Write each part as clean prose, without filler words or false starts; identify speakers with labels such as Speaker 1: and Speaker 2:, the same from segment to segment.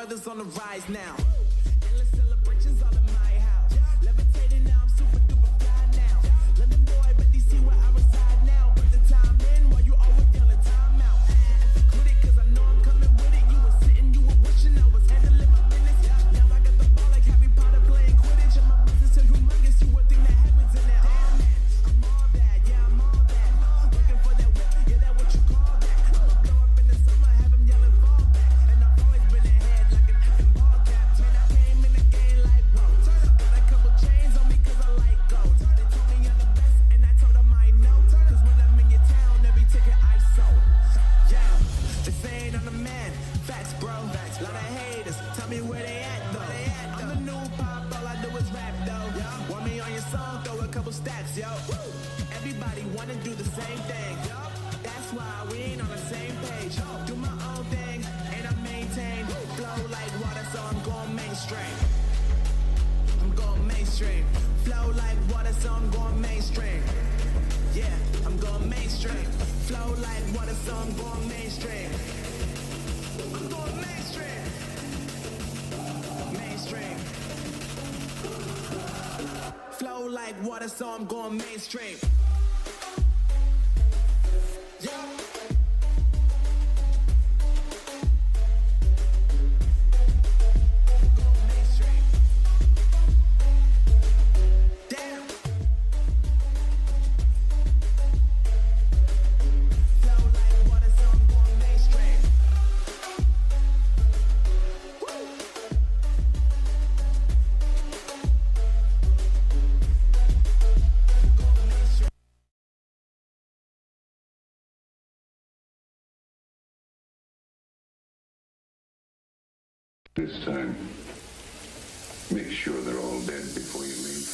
Speaker 1: brothers on the rise now. Endless celebrations all in my house. Levitating now, I'm super duper fly now. London boy, but they see where I reside now. Put the time in while you always yelling time out. And to quit it, cause I know I'm coming with it. You were sitting, you were wishing I was handling my business. Now I got the ball like Harry Potter playing Quidditch. And my business is humongous, you would think that happens in there. Oh man, I'm all that, yeah, I'm all that. Looking for that whip, yeah, that what you call that. I'ma blow up in the summer, have them yelling fall back. And I've always been ahead like an effing ball cap. Man, I came in the game like, whoa. Got a couple chains on me cause I like gold. They told me I'm the best and I told them I know. Cause when I'm in your town, every ticket I sold. Yeah, they saying I'm the man. Facts, bro. Lot of haters, tell me where they at though. I'm the new pop, all I do is rap though. Want me on your song, throw a couple stacks, yo. Everybody wanna do the same thing. That's why we ain't on the same page. Do my own thing, and I maintain. Flow like water, so I'm going mainstream. I'm going mainstream. Flow like water, so I'm going mainstream. Yeah, I'm going mainstream. Flow like water, so I'm going mainstream. I'm going mainstream. Mainstream. Flow like water, so I'm going mainstream. Yeah. Going mainstream. Damn. Flow like water, so I'm going mainstream. Woo. Going mainstream.
Speaker 2: This time, make sure they're all dead before you leave.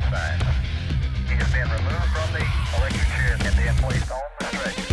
Speaker 3: Darkside. He has been removed from the electric chair and then placed on the stretcher.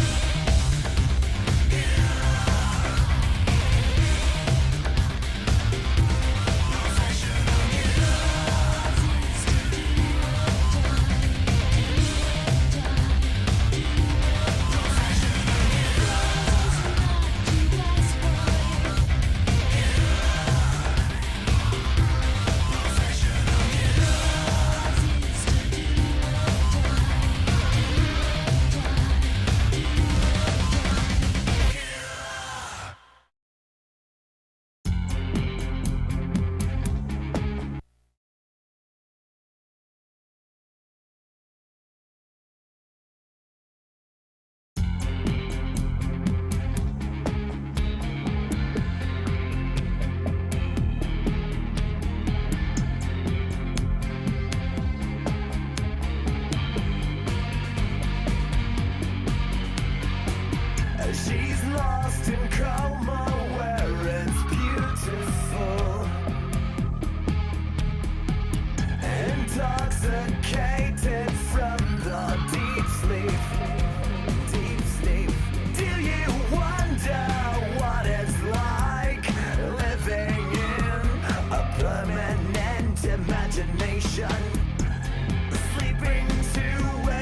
Speaker 1: She's lost in coma where it's beautiful, intoxicated from the deep sleep, deep sleep. Do you wonder what it's like living in a permanent imagination, sleeping to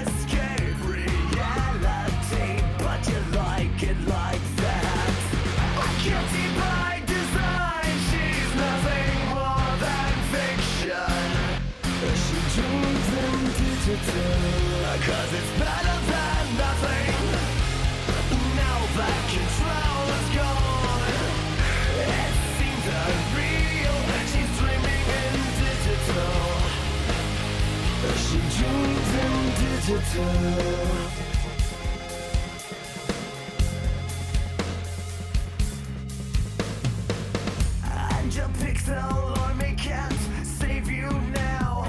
Speaker 1: escape reality, but you like it like that. Guilty by design, she's nothing more than fiction. She dreams in digital, cause it's better than nothing. Now that control is gone, it seems unreal. She's dreaming in digital. She dreams in digital. Your pixel army can't save you now.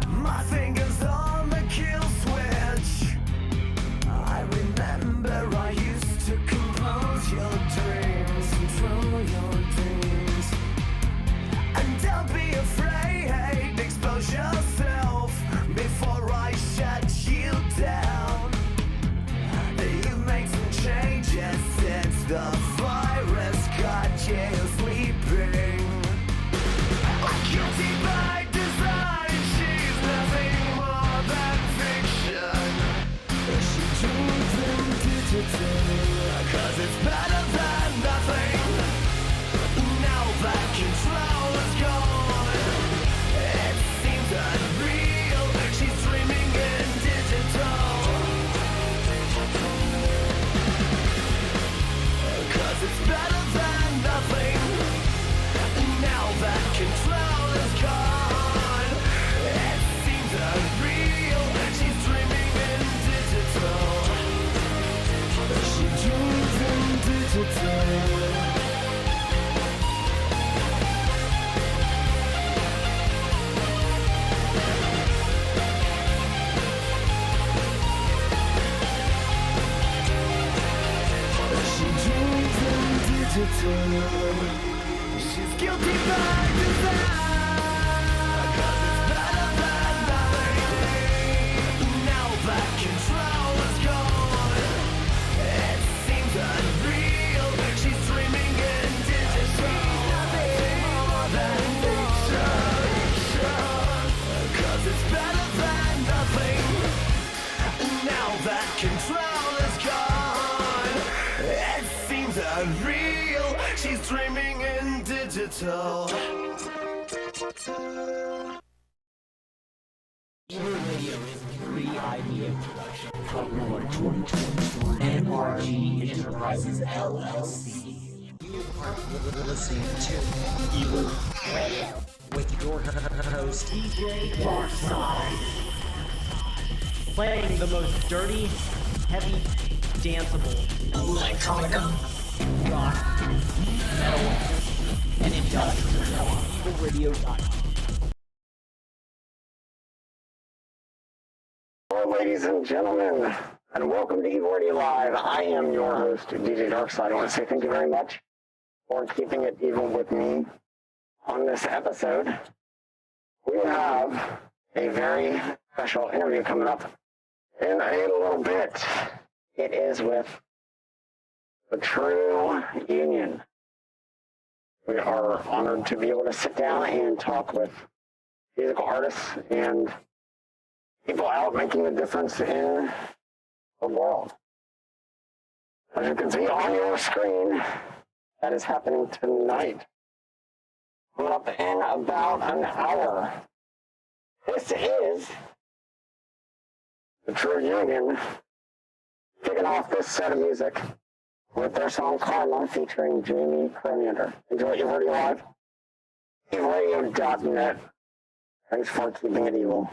Speaker 1: My fingers on the kill switch. I remember I used to compose your dreams, control your dreams. And don't be afraid, expose yourself before I shut you down. You made some changes since the virus got you sleeping. Guilty by design, she's nothing more than fiction. She dreams in digital, cause it's better than nothing. Now that control is gone, it seems unreal. She's dreaming in digital, cause it's better than nothing. Now that control is gone, it seems unreal. She's dreaming in digital. She dreams in digital. She dreams in digital. She's guilty by design, cause it's better than nothing. Now that control is gone, it seems unreal. She's dreaming in digital. Nothing more than fiction, cause it's better than nothing. Now that control is gone, it seems unreal. She's dreaming in digital.
Speaker 4: Evol Radio is a free idea production. Copyright 2024 NRG Enterprises LLC. You are listening to Evol Radio with your host, DJ Darkside. Playing the most dirty, heavy, danceable, electronica, rock, metal, and industrial. EvolRadio.com.
Speaker 5: Hello, ladies and gentlemen, and welcome to Evol Radio Live. I am your host, DJ Darkside. I want to say thank you very much for keeping it evil with me. On this episode, we have a very special interview coming up in a little bit. It is with the True Union. We are honored to be able to sit down and talk with musical artists and people out making a difference in the world. As you can see on your screen, that is happening tonight. Coming up in about an hour. This is the True Union kicking off this set of music with their song Karma featuring Jamie Permander. Enjoy Evol Radio Live. EvolRadio.net. Thanks for keeping it evil.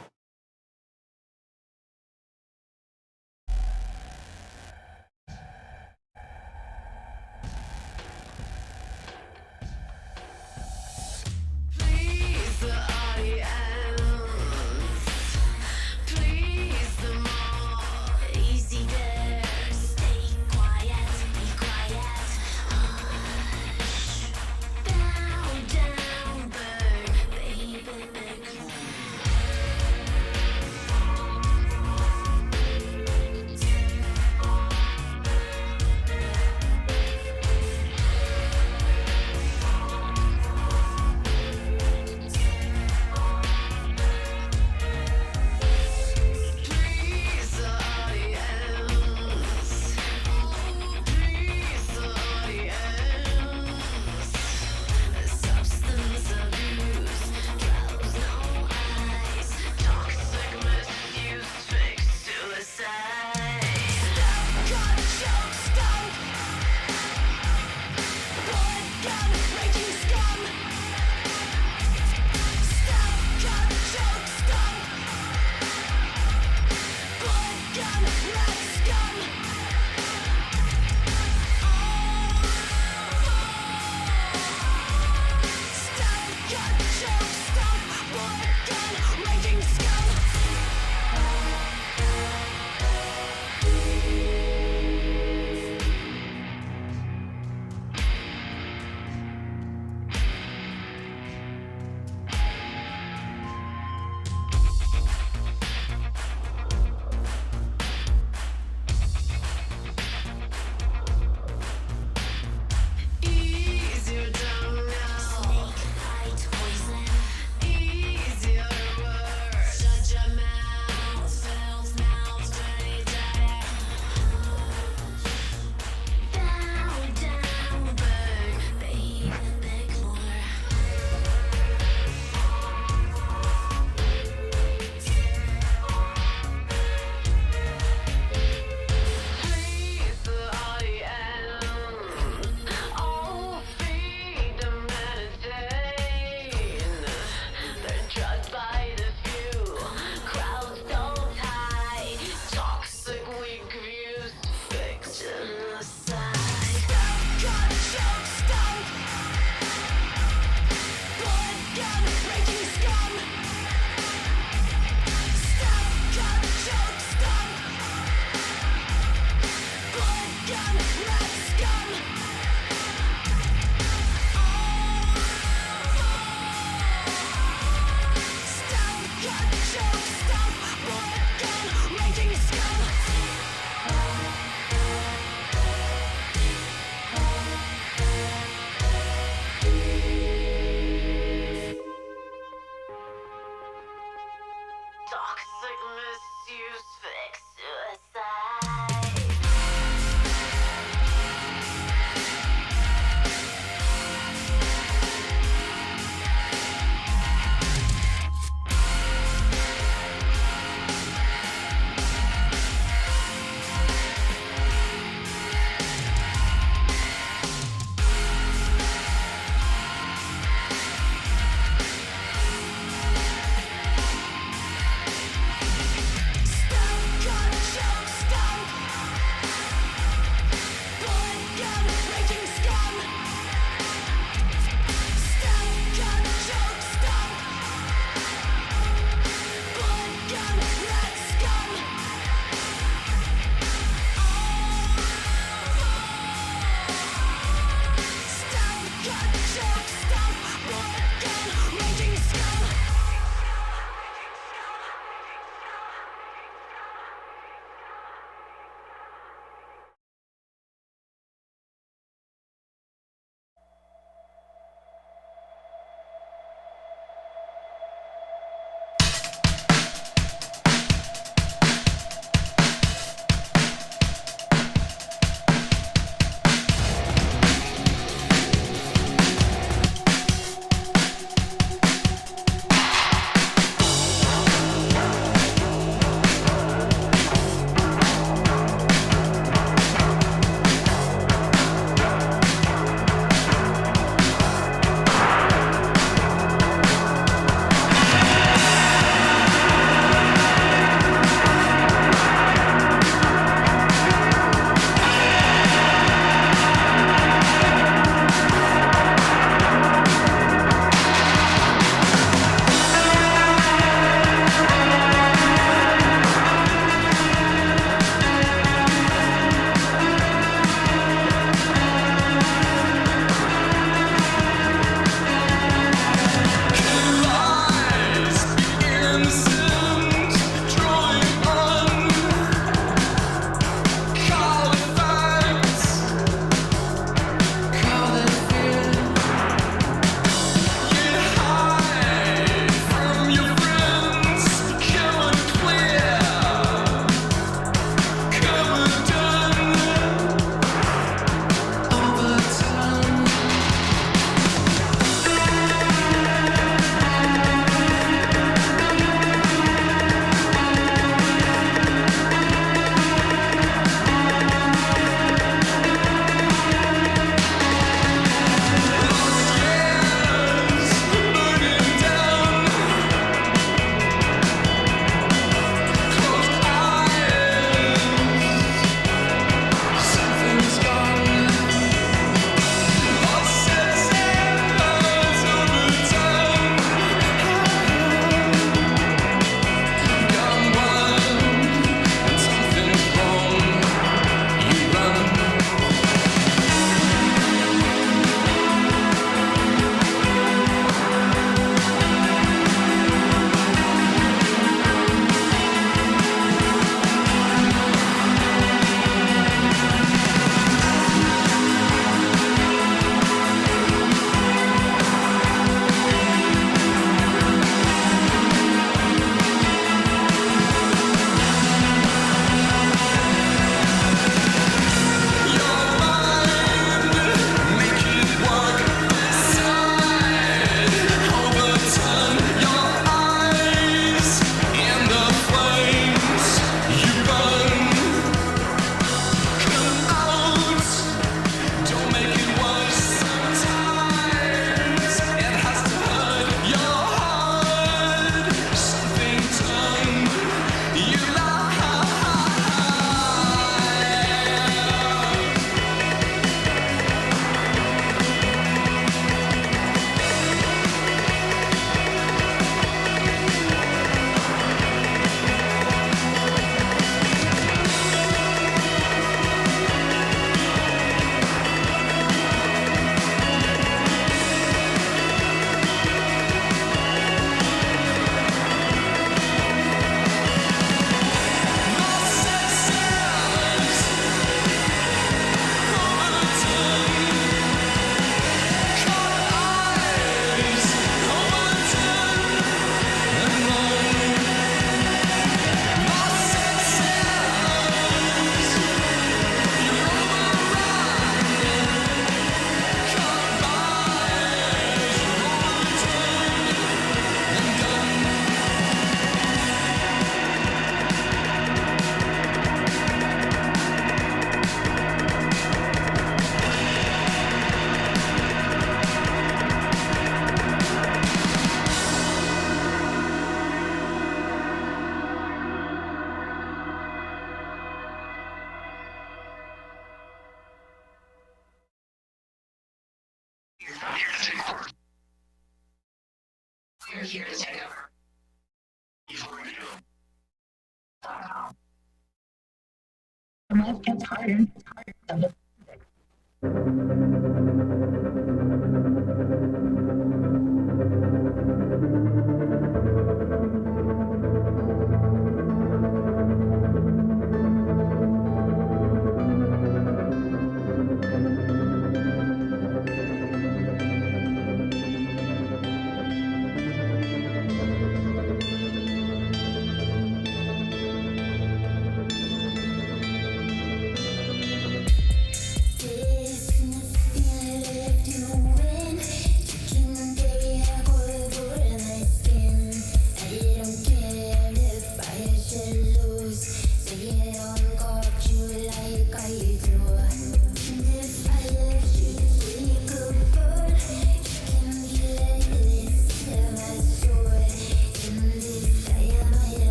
Speaker 6: life gets harder.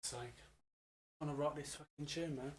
Speaker 6: sake. I want to rock this fucking tune, man.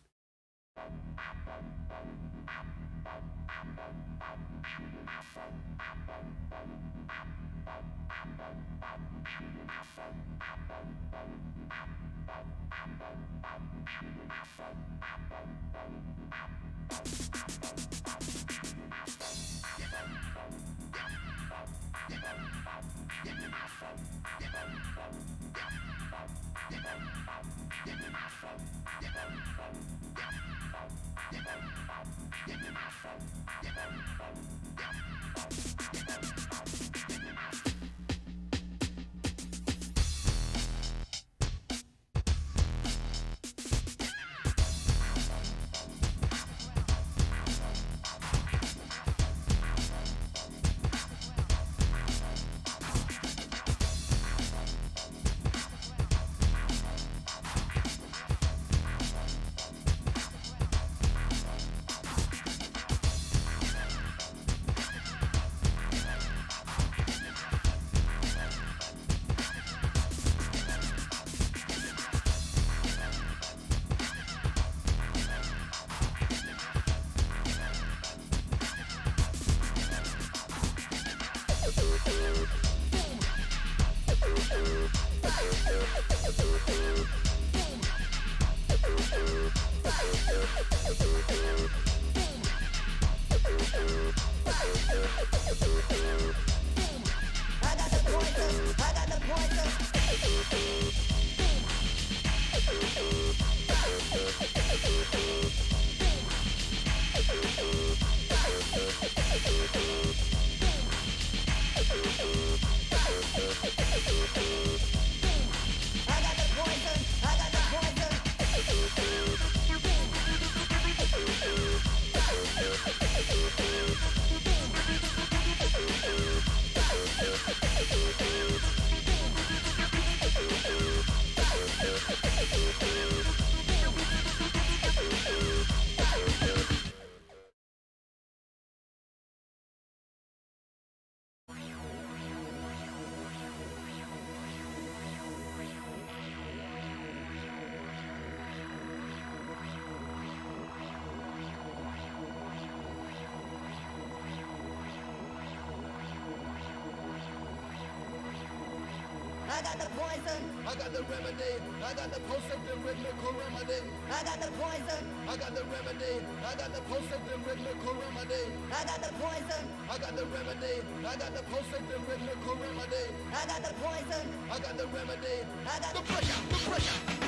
Speaker 1: I got the poison. I got the remedy. I got the post-symptom rhythmical remedy. I got the poison. I got the remedy. I got the post-symptom rhythmical remedy. I got the poison. I got the remedy. I got the post-symptom rhythmical remedy. I got the poison. I got the remedy. I got the pressure. The pressure.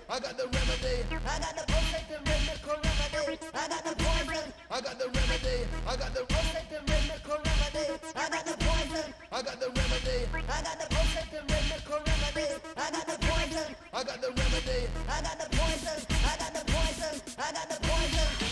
Speaker 1: I got the remedy. I got the post-symptom rhythmical remedy. I got the poison. I got the remedy. I got the post-symptom rhythmical remedy. got the remedy. I got the poison. I got the poison. I got the poison.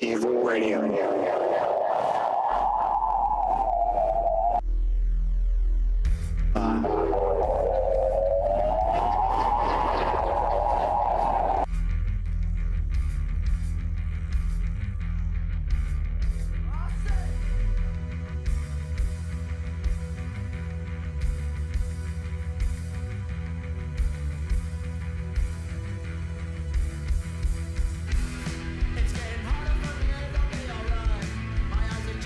Speaker 5: Evol Radio.
Speaker 1: It's getting harder for me, it'll be alright. My eyes are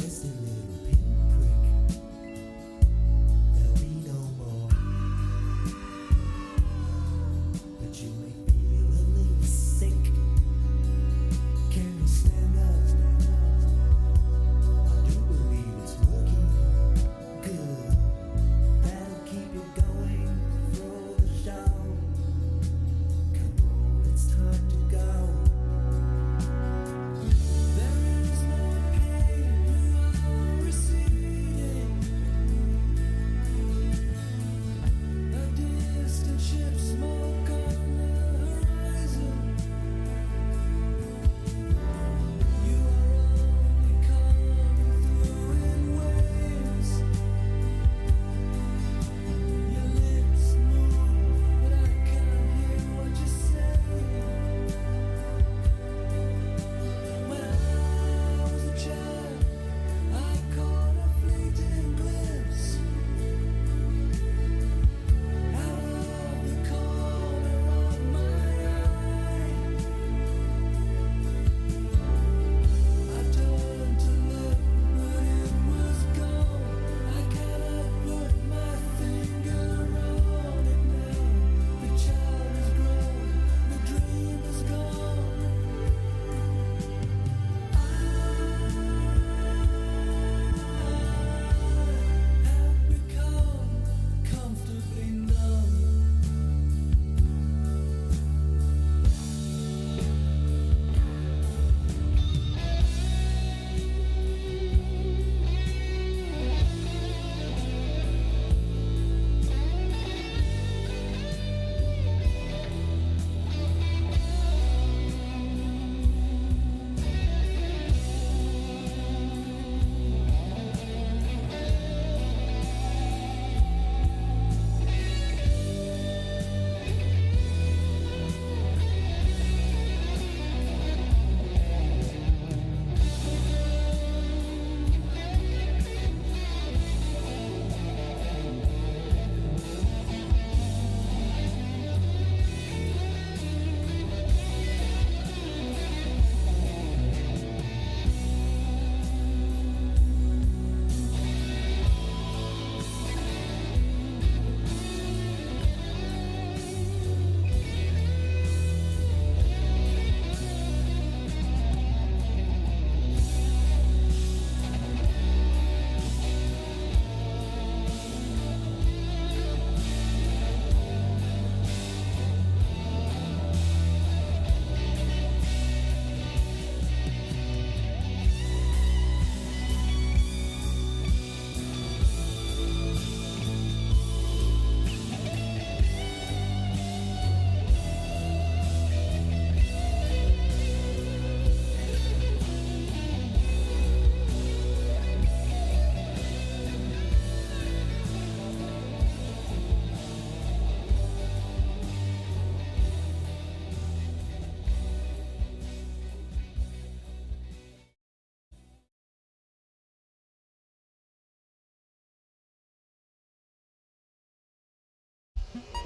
Speaker 1: just a little pinprick. There'll be no more. But you may feel a little sick. Can you stand up? I do believe it's working good. That'll keep you going through the show. Come on, it's time to go. There is no pain, you are receding. A distant ship, smoke on the horizon. You are only coming through in waves. Your lips move, but I can't hear what you say. When I was a child, I caught a fleeting glimpse out of the corner of my eye. I turned to look, but it was gone. I cannot put my finger on it now. The child is grown, the dream is gone. I have become comfortably numb.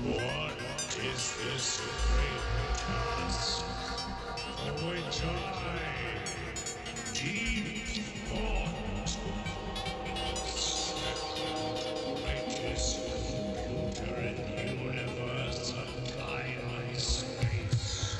Speaker 7: What is this great task for which I deep thought? Greatest computer in the universe of time and space.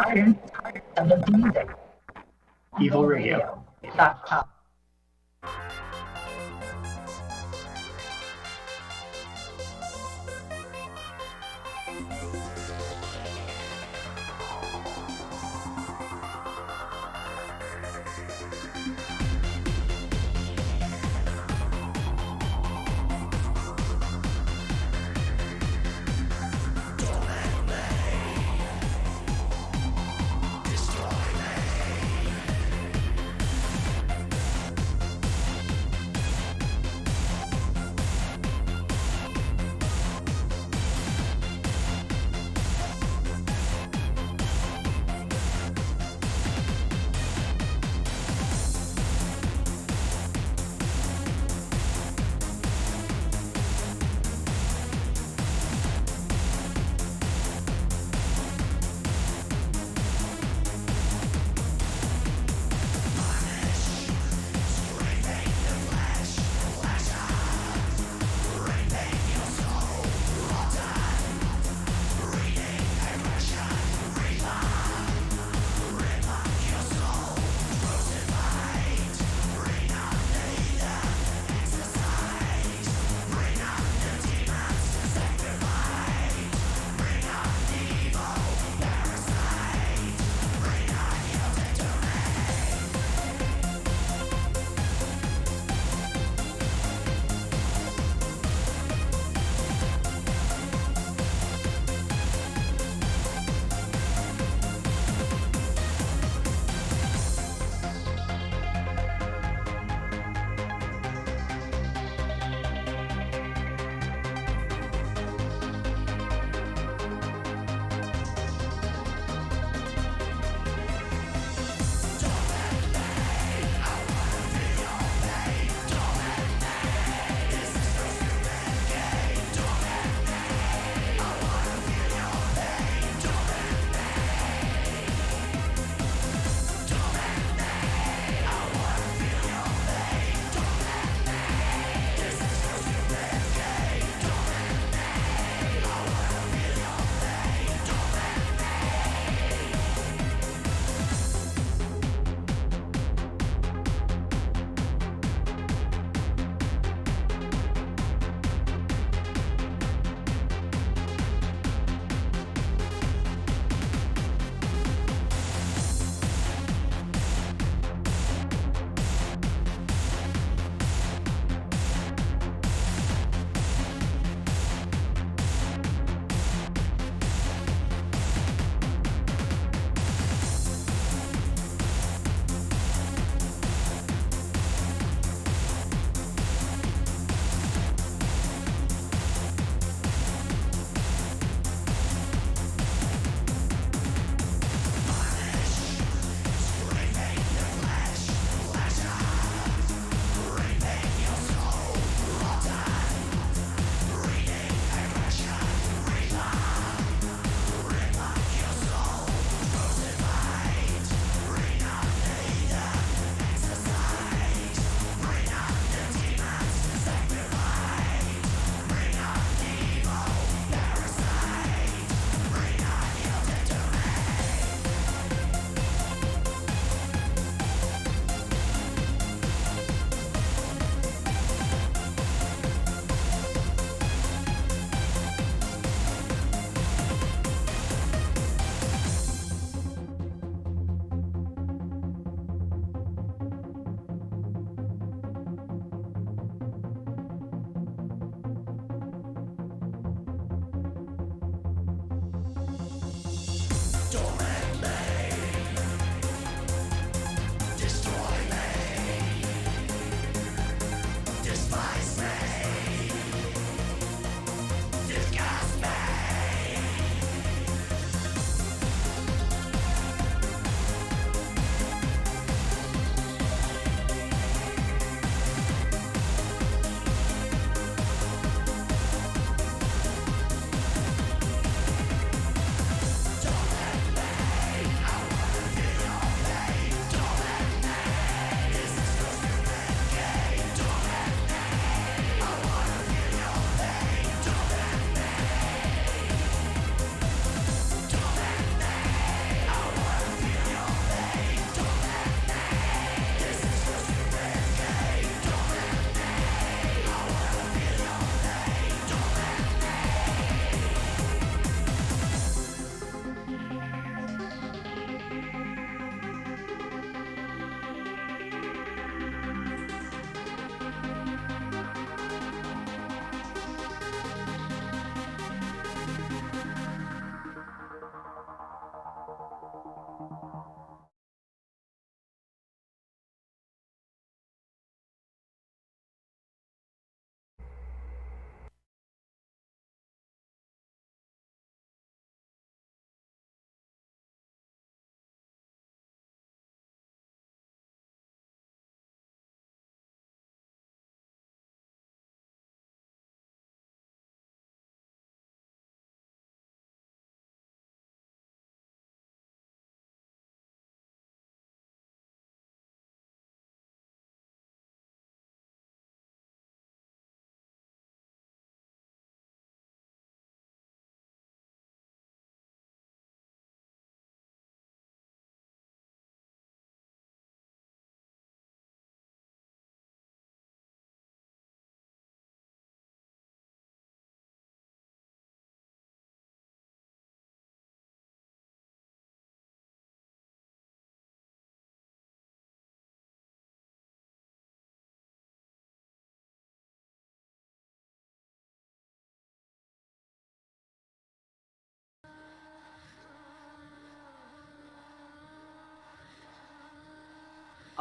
Speaker 8: tired of the music. EvilRadio.com.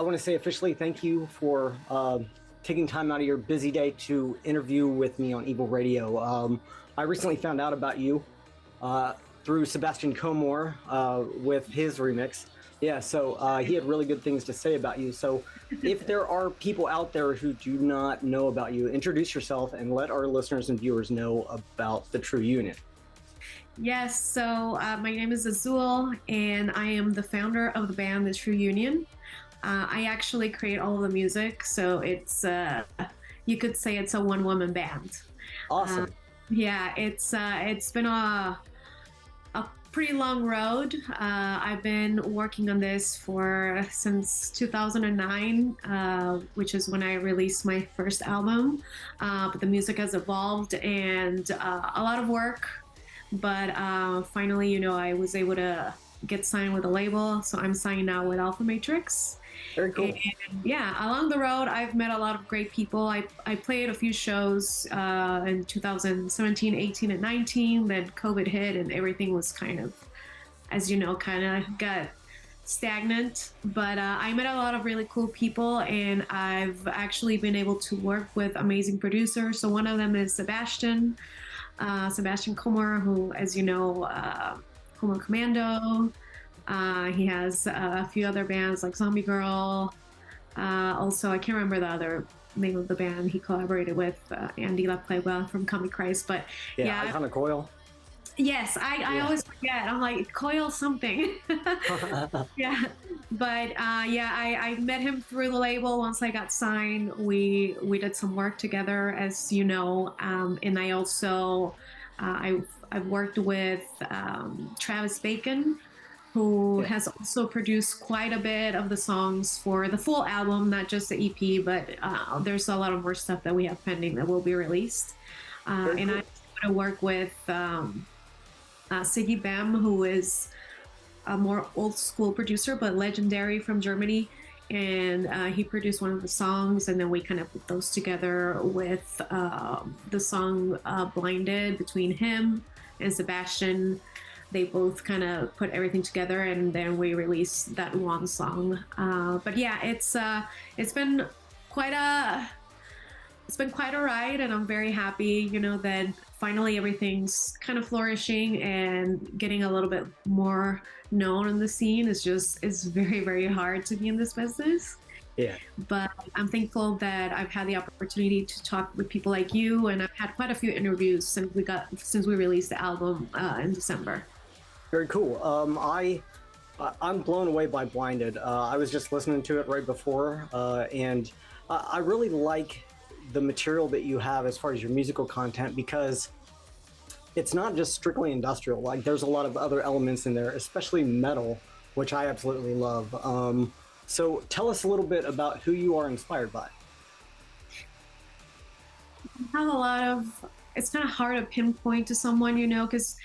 Speaker 9: I want to say officially thank you for taking time out of your busy day to interview with me on Evol Radio. I recently found out about you through Sebastian Comore with his remix. Yeah, so he had really good things to say about you. So if there are people out there who do not know about you, introduce yourself and let our listeners and viewers know about the True Union.
Speaker 10: Yes, so my name is Azul, and I am the founder of the band The True Union. I actually create all of the music, so it's, you could say it's a one-woman band.
Speaker 9: Awesome.
Speaker 10: Yeah, it's been a pretty long road. I've been working on this since 2009, which is when I released my first album. But the music has evolved and a lot of work. But finally, I was able to get signed with a label. So I'm signed now with Alpha Matrix.
Speaker 9: Very cool.
Speaker 10: And yeah, along the road, I've met a lot of great people. I played a few shows in 2017, 18, and 19. Then COVID hit and everything was kind of, as you know, kind of got stagnant. But I met a lot of really cool people, and I've actually been able to work with amazing producers. So one of them is Sebastian Comore, who, as you know, Homo Commando. He has a few other bands like Zombie Girl. Also, I can't remember the other name of the band he collaborated with, Andy LaPleba from Comic Christ. But
Speaker 9: yeah, Icona Coil.
Speaker 10: Yes, I always forget. I'm like, Coil something. Yeah, but I met him through the label. Once I got signed, we did some work together, as you know, and I also I've worked with Travis Bacon, who has also produced quite a bit of the songs for the full album, not just the EP, but there's a lot of more stuff that we have pending that will be released. And cool. I'm going to work with Siggy Bem, who is a more old school producer, but legendary from Germany. And he produced one of the songs, and then we kind of put those together with the song Blinded between him and Sebastian. They both kind of put everything together, and then we released that one song. But yeah, it's been quite a ride, and I'm very happy, that finally everything's kind of flourishing and getting a little bit more known in the scene. It's very, very hard to be in this business.
Speaker 9: Yeah.
Speaker 10: But I'm thankful that I've had the opportunity to talk with people like you, and I've had quite a few interviews since we released the album in December.
Speaker 9: Very cool. I'm blown away by Blinded. I was just listening to it right before, and I really like the material that you have as far as your musical content, because it's not just strictly industrial. Like, there's a lot of other elements in there, especially metal, which I absolutely love. So tell us a little bit about who you are inspired by.
Speaker 10: I have it's kind of hard to pinpoint to someone, because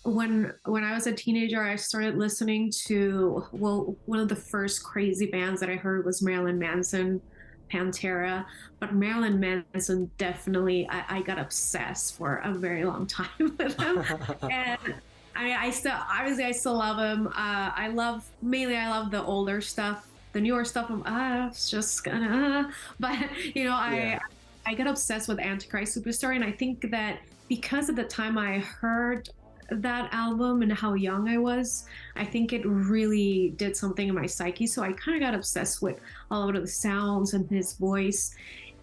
Speaker 10: when I was a teenager, I started listening to, one of the first crazy bands that I heard was Marilyn Manson, Pantera. But Marilyn Manson, definitely, I got obsessed for a very long time with him. And I still love him. I love the older stuff. The newer stuff, it's just gonna, but I got obsessed with Antichrist Superstar, and I think that because of the time I heard that album and how young I was, I think it really did something in my psyche. So I kind of got obsessed with all of the sounds and his voice,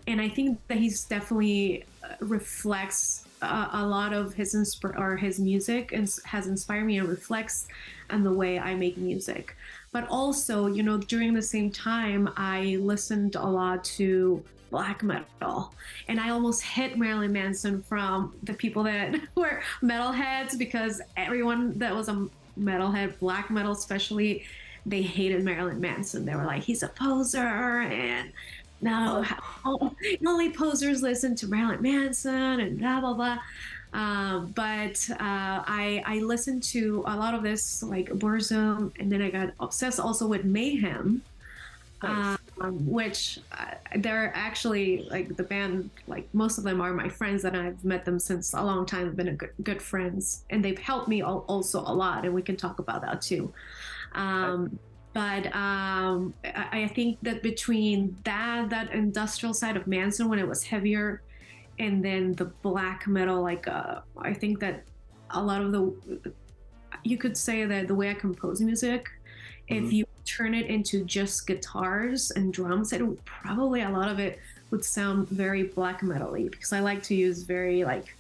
Speaker 10: and I think that he's definitely reflects a lot of his music, and has inspired me and reflects on the way I make music. But also, during the same time, I listened a lot to black metal, and I almost hit Marilyn Manson from the people that were metalheads, because everyone that was a metalhead, black metal especially, they hated Marilyn Manson. They were like, he's a poser, and no, only posers listen to Marilyn Manson, and blah blah blah. But I listened to a lot of this, like Burzum, and then I got obsessed also with Mayhem. Nice. Which they're actually, like, the band, like, most of them are my friends, and I've met them since a long time. I've been good friends, and they've helped me also a lot, and we can talk about that too. But I think that between that industrial side of Manson when it was heavier, and then the black metal, like I think that a lot of you could say that the way I compose music, if you turn it into just guitars and drums, it would probably, a lot of it would sound very black metal-y, because I like to use very like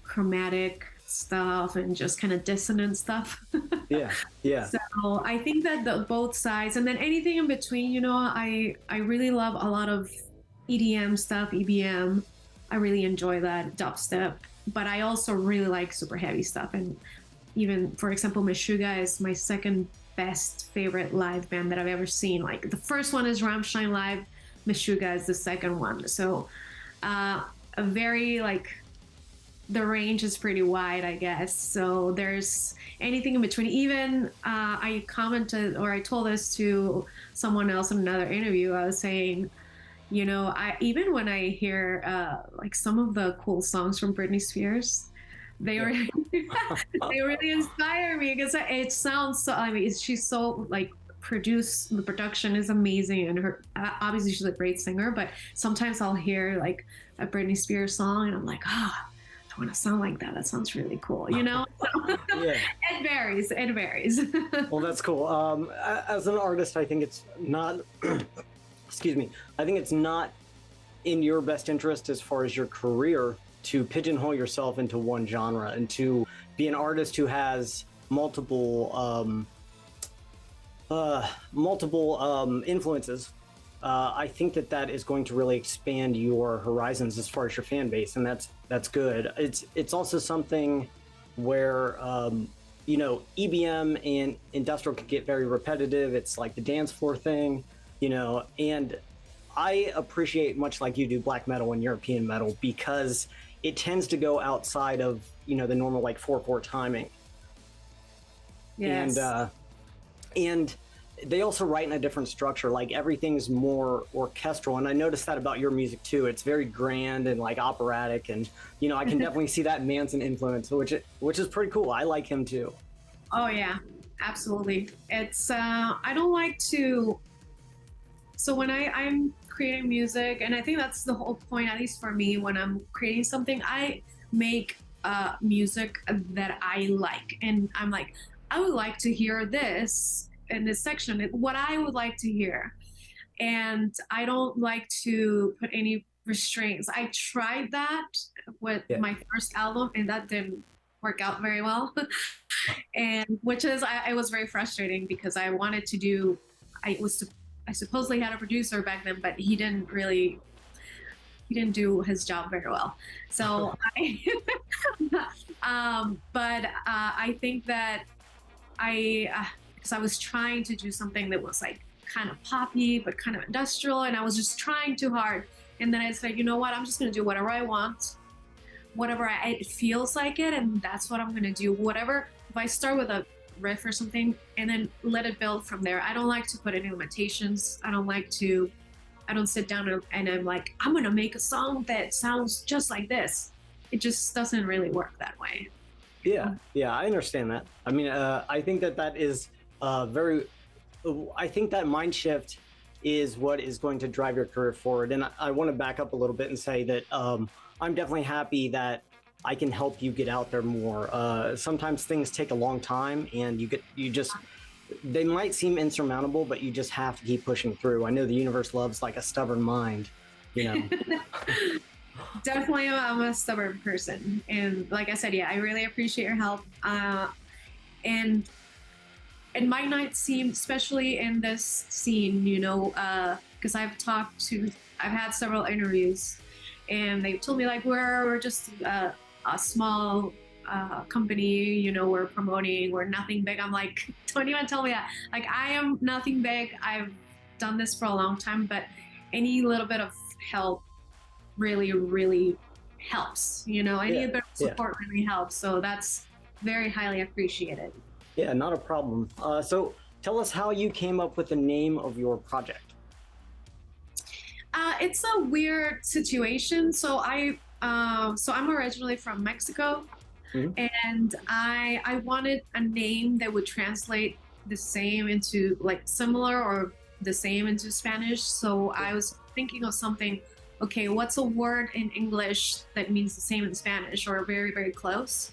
Speaker 10: chromatic stuff and just kind of dissonant stuff. yeah. So I think that both sides, and then anything in between, you know, I really love a lot of EDM stuff, EBM. I really enjoy that, dubstep, but I also really like super heavy stuff. And even, for example, Meshuggah is my second best favorite live band that I've ever seen. Like the first one is Rammstein live, Meshuggah is the second one. So a very like, the range is pretty wide, I guess. So there's anything in between. Even I commented, or I told this to someone else in another interview, I was saying, you know, even when I hear like some of the cool songs from Britney Spears, they really, they really inspire me, because it sounds so, I mean, she's so like the production is amazing, and her, obviously she's a great singer, but sometimes I'll hear like a Britney Spears song and I'm like, I want to sound like that. That sounds really cool, you know? So, it varies.
Speaker 9: Well, that's cool. As an artist, I think it's not, excuse me, I think it's not in your best interest as far as your career to pigeonhole yourself into one genre, and to be an artist who has multiple influences. I think that is going to really expand your horizons as far as your fan base, and that's good. It's also something where you know, EBM and industrial can get very repetitive. It's like the dance floor thing, you know, and I appreciate, much like you do, black metal and European metal, because it tends to go outside of, you know, the normal like 4/4 timing.
Speaker 10: Yes.
Speaker 9: And they also write in a different structure, like everything's more orchestral. And I noticed that about your music too. It's very grand and like operatic, and, you know, I can definitely see that Manson influence, which is pretty cool. I like him too.
Speaker 10: Oh yeah, absolutely. It's, I don't like to, so when I'm creating music, and I think that's the whole point, at least for me, when I'm creating something, I make music that I like. And I'm like, I would like to hear this in this section, what I would like to hear. And I don't like to put any restraints. I tried that with my first album, and that didn't work out very well. And which is, it was very frustrating, because I wanted to do, I supposedly had a producer back then, but he didn't do his job very well. So I think that because I was trying to do something that was like kind of poppy, but kind of industrial, and I was just trying too hard. And then I said, you know what, I'm just gonna do whatever I want, whatever it feels like it, and that's what I'm gonna do. Whatever, if I start with a riff or something and then let it build from there. I don't like to put any limitations. I don't sit down and I'm like, I'm gonna make a song that sounds just like this. It just doesn't really work that way.
Speaker 9: Yeah, I understand that. I mean, I think that is I think that mind shift is what is going to drive your career forward. And I want to back up a little bit and say that I'm definitely happy that I can help you get out there more. Sometimes things take a long time, and they might seem insurmountable, but you just have to keep pushing through. I know the universe loves like a stubborn mind, you know.
Speaker 10: Definitely, I'm a stubborn person, and like I said, yeah, I really appreciate your help. And it might not seem, especially in this scene, you know, because I've had several interviews, and they told me like we're just a small company, you know, we're promoting, we're nothing big. I'm like, don't even tell me that. Like, I am nothing big. I've done this for a long time, but any little bit of help really, really helps, you know, any bit of support really helps. So that's very highly appreciated.
Speaker 9: Yeah, not a problem. So tell us how you came up with the name of your project.
Speaker 10: It's a weird situation. So I'm originally from Mexico, and I wanted a name that would translate the same into like similar or the same into Spanish. So I was thinking of something, okay, what's a word in English that means the same in Spanish or very, very close?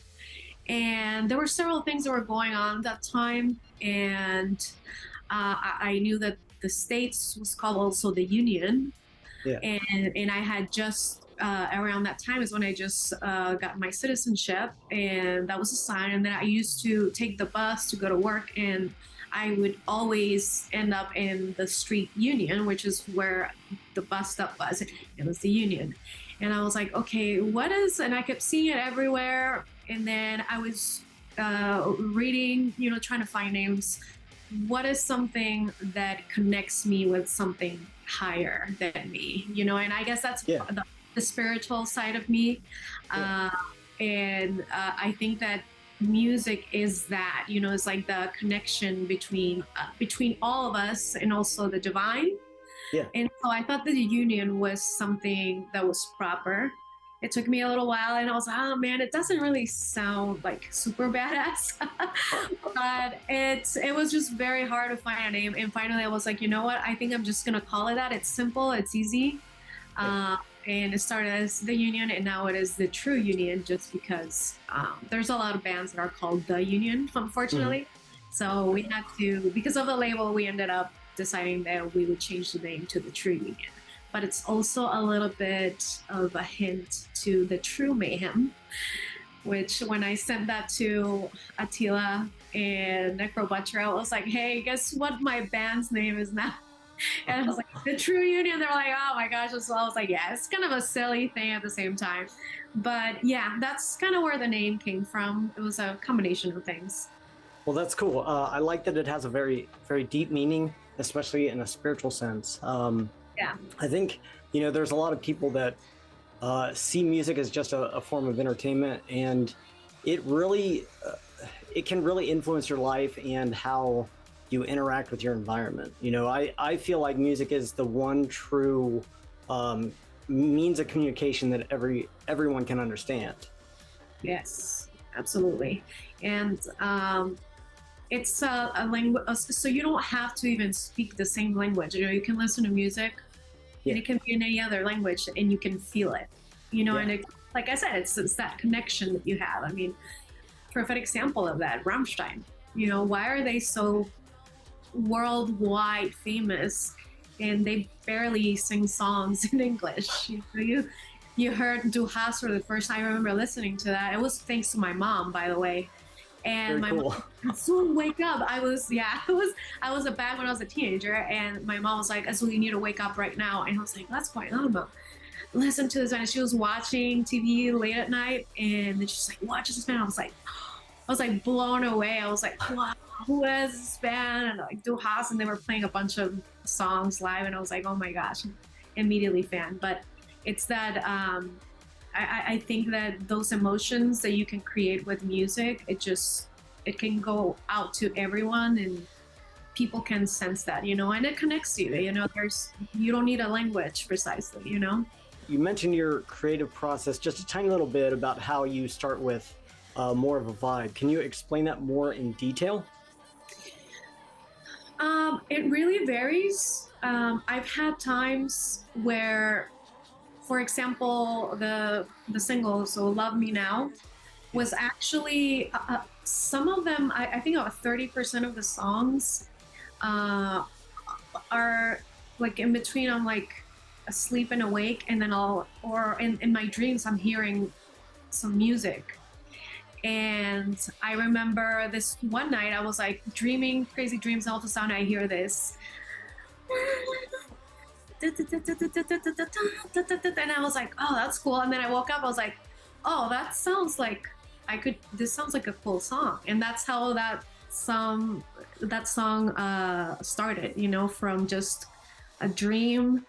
Speaker 10: And there were several things that were going on at that time. And I knew that the States was called also the Union.
Speaker 9: Yeah.
Speaker 10: And I had just around that time is when I just got my citizenship, and that was a sign. And then I used to take the bus to go to work, and I would always end up in the street Union, which is where the bus stop was. It was the Union. And I was like, okay, what is, and I kept seeing it everywhere. And then I was reading, you know, trying to find names. What is something that connects me with something higher than me, you know? And I guess that's the spiritual side of me. And I think that music is that, you know, it's like the connection between all of us and also the divine. Yeah. And so I thought that the union was something that was proper. It took me a little while, and I was like, oh man, it doesn't really sound like super badass. But it was just very hard to find a name. And finally I was like, you know what? I think I'm just gonna call it that. It's simple, it's easy. And it started as the Union, and now it is the True Union, just because there's a lot of bands that are called the Union, unfortunately. So we had to, because of the label, we ended up deciding that we would change the name to the True Union. But it's also a little bit of a hint to the True Mayhem, which when I sent that to Attila and Necrobutcher, I was like, hey, guess what my band's name is now? And I was like, the True Union. They were like, oh my gosh. So I was like, yeah, it's kind of a silly thing at the same time. But yeah, that's kind of where the name came from. It was a combination of things.
Speaker 9: Well, that's cool. I like that it has a very, very deep meaning, especially in a spiritual sense.
Speaker 10: Yeah.
Speaker 9: I think, you know, there's a lot of people that see music as just a form of entertainment, and it really, it can really influence your life and how you interact with your environment. You know, I feel like music is the one true means of communication that everyone can understand.
Speaker 10: Yes, absolutely. And it's a language, so you don't have to even speak the same language. You know, you can listen to music, and it can be in any other language, and you can feel it. You know, and it, like I said, it's that connection that you have. I mean, perfect example of that, Rammstein. You know, why are they so worldwide famous, and they barely sing songs in English? You heard Du hast for the first time. I remember listening to that. It was thanks to my mom, by the way. And my mom, so wake up. I was a bad when I was a teenager, and my mom was like, so you need to wake up right now. And I was like, what's going on, Mom? Listen to this. And she was watching TV late at night, and then she's like, watch this band. I was like blown away. I was like, wow, who is this band? And like Du hast, and they were playing a bunch of songs live, and I was like, oh my gosh, immediately fan. But it's that I think that those emotions that you can create with music, it can go out to everyone, and people can sense that, you know, and it connects you, you know, you don't need a language precisely, you know.
Speaker 9: You mentioned your creative process just a tiny little bit about how you start with more of a vibe. Can you explain that more in detail?
Speaker 10: It really varies. I've had times where, for example, the single, so Love Me Now, was actually, some of them, I think about 30% of the songs are like in between. I'm like asleep and awake, and then or in my dreams, I'm hearing some music. And I remember this one night, I was like dreaming crazy dreams, and all of a sudden I hear this. And I was like, oh, that's cool. And then I woke up, I was like, oh, that sounds like this sounds like a cool song. And that's how that song started, you know, from just a dream.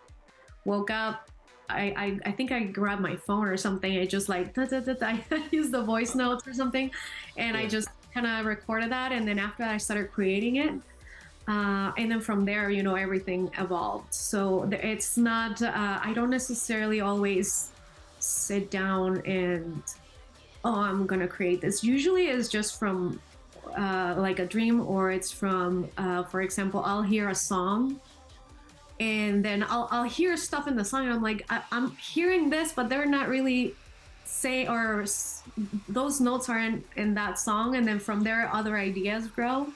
Speaker 10: Woke up, I think I grabbed my phone or something. I just like, I used the voice notes or something. And I just kind of recorded that. And then after that, I started creating it. And then from there, you know, everything evolved. So it's not, I don't necessarily always sit down and, oh, I'm going to create this. Usually it's just from like a dream, or it's from, for example, I'll hear a song, and then I'll hear stuff in the song, and I'm like, I'm hearing this, but they're not really those notes are in that song, and then from there other ideas grow.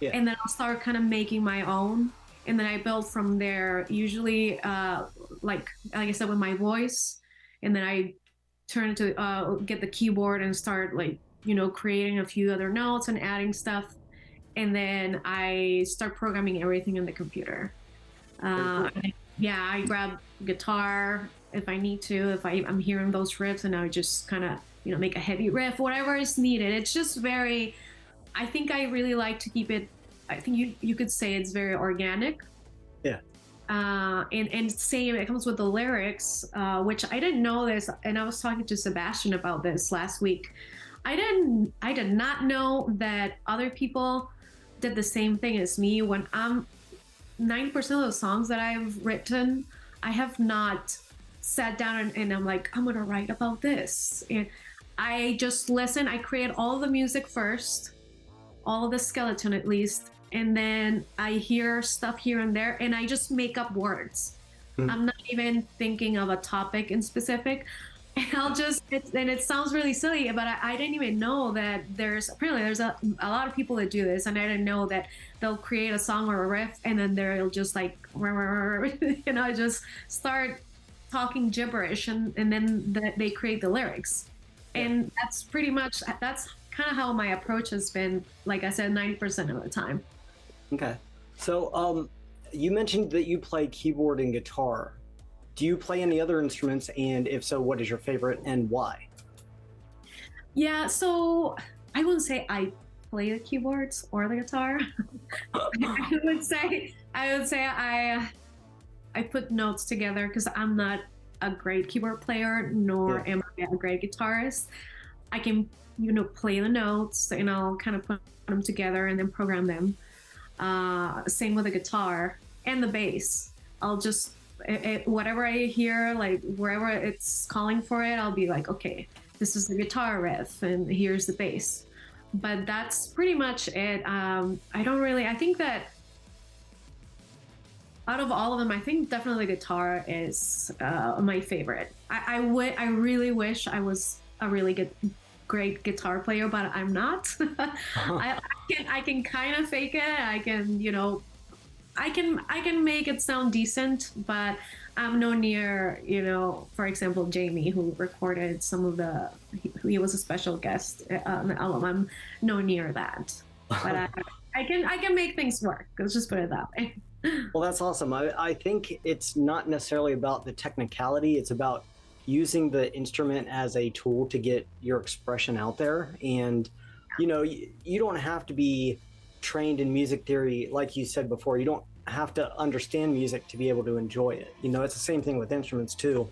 Speaker 10: Yeah. And then I'll start kind of making my own, and then I build from there, usually like I said, with my voice, and then I turn to get the keyboard and start, like, you know, creating a few other notes and adding stuff, and then I start programming everything in the computer. Yeah, I grab guitar if I need to, if I'm hearing those riffs, and I would just kind of, you know, make a heavy riff, whatever is needed. It's just very, I think I really like to keep it, I think you could say it's very organic. Yeah. And same, it comes with the lyrics, which I didn't know this, and I was talking to Sebastian about this last week. I did not know that other people did the same thing as me. When 90% of the songs that I've written, I have not sat down and I'm like, I'm gonna write about this. And I just listen, I create all the music first, all of the skeleton at least, and then I hear stuff here and there, and I just make up words. I'm not even thinking of a topic in specific. And I'll just, and it sounds really silly, but I didn't even know that apparently there's a lot of people that do this, and I didn't know that they'll create a song or a riff, and then they'll just like, you know, just start talking gibberish, and then they create the lyrics. And that's pretty much, that's kind of how my approach has been, like I said, 90% of the time. Okay. So you mentioned that you play keyboard and guitar. Do you play any other instruments, and if so, what is your favorite and why? Yeah, so I wouldn't say I play the keyboards or the guitar. I would say I put notes together, because I'm not a great keyboard player, nor am I a great guitarist. I can, you know, play the notes, and I'll kind of put them together and then program them. Same with the guitar and the bass. I'll just, whatever I hear, like wherever it's calling for it, I'll be like, okay, this is the guitar riff and here's the bass. But that's pretty much it. I think that out of all of them, I think definitely the guitar is my favorite. I really wish I was a really great guitar player, but I'm not. I can kind of fake it. I can, you know, I can make it sound decent, but I'm no near, you know, for example, Jamie, who recorded some of he was a special guest on the album. I'm no near that, but I can make things work. Let's just put it that way. Well, that's awesome. I think it's not necessarily about the technicality. It's about using the instrument as a tool to get your expression out there. And, you know, you don't have to be trained in music theory. Like you said before, you don't have to understand music to be able to enjoy it. You know, it's the same thing with instruments too.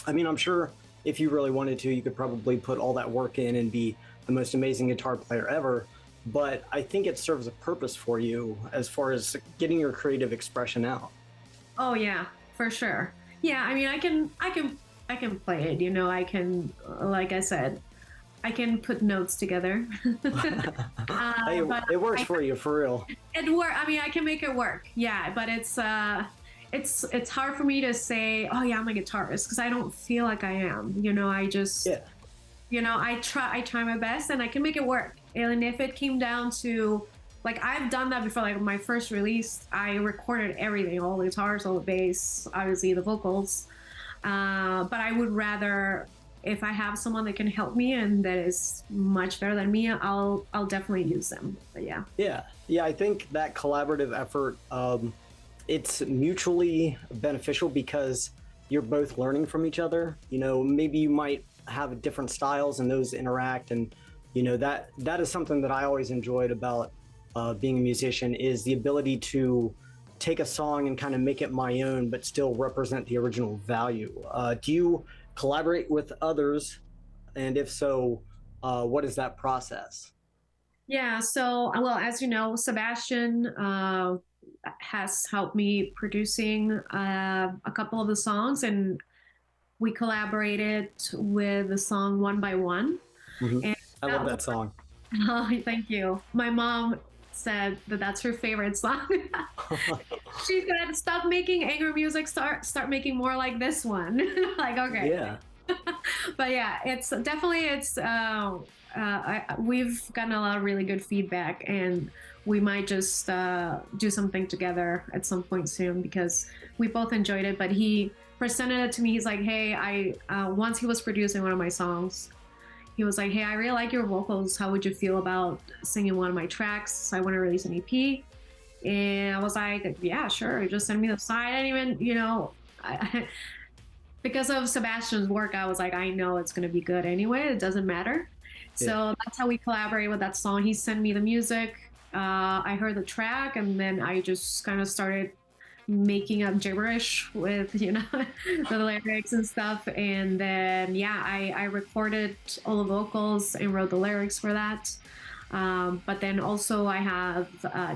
Speaker 10: I mean, I'm sure if you really wanted to, you could probably put all that work in and be the most amazing guitar player ever. But I think it serves a purpose for you as far as getting your creative expression out. Oh yeah, for sure. Yeah, I mean, I can play it, you know, I can, like I said, I can put notes together. Hey, it works for you, for real. It works. I mean, I can make it work. Yeah, but it's hard for me to say, oh yeah, I'm a guitarist, because I don't feel like I am. You know, I just, you know, I try my best, and I can make it work. And if it came down to, like, I've done that before. Like my first release, I recorded everything, all the guitars, all the bass, obviously the vocals. But I would rather, if I have someone that can help me and that is much better than me, I'll definitely use them. But yeah. I think that collaborative effort, it's mutually beneficial because you're both learning from each other. You know, maybe you might have different styles and those interact, and you know, that is something that I always enjoyed about being a musician, is the ability to take a song and kind of make it my own, but still represent the original value. Do you collaborate with others? And if so, what is that process? Yeah, so, well, as you know, Sebastian has helped me producing a couple of the songs, and we collaborated with the song One by One. Mm-hmm. And I love that song. Oh, thank you. My mom said that that's her favorite song. She said, "Stop making angry music. Start making more like this one." Like, okay.
Speaker 9: Yeah.
Speaker 10: But yeah, it's definitely we've gotten a lot of really good feedback, and we might just do something together at some point soon because we both enjoyed it. But he presented it to me. He's like, "Hey, once he was producing one of my songs, he was like, 'Hey, I really like your vocals. How would you feel about singing one of my tracks? I want to release an EP.'" And I was like, "Yeah, sure. Just send me the side." I didn't even, because of Sebastian's work, I was like, I know it's going to be good anyway. It doesn't matter. So that's how we collaborate with that song. He sent me the music. I heard the track, and then I just kind of started making up gibberish with, the lyrics and stuff. And then, yeah, I recorded all the vocals and wrote the lyrics for that. But then also I have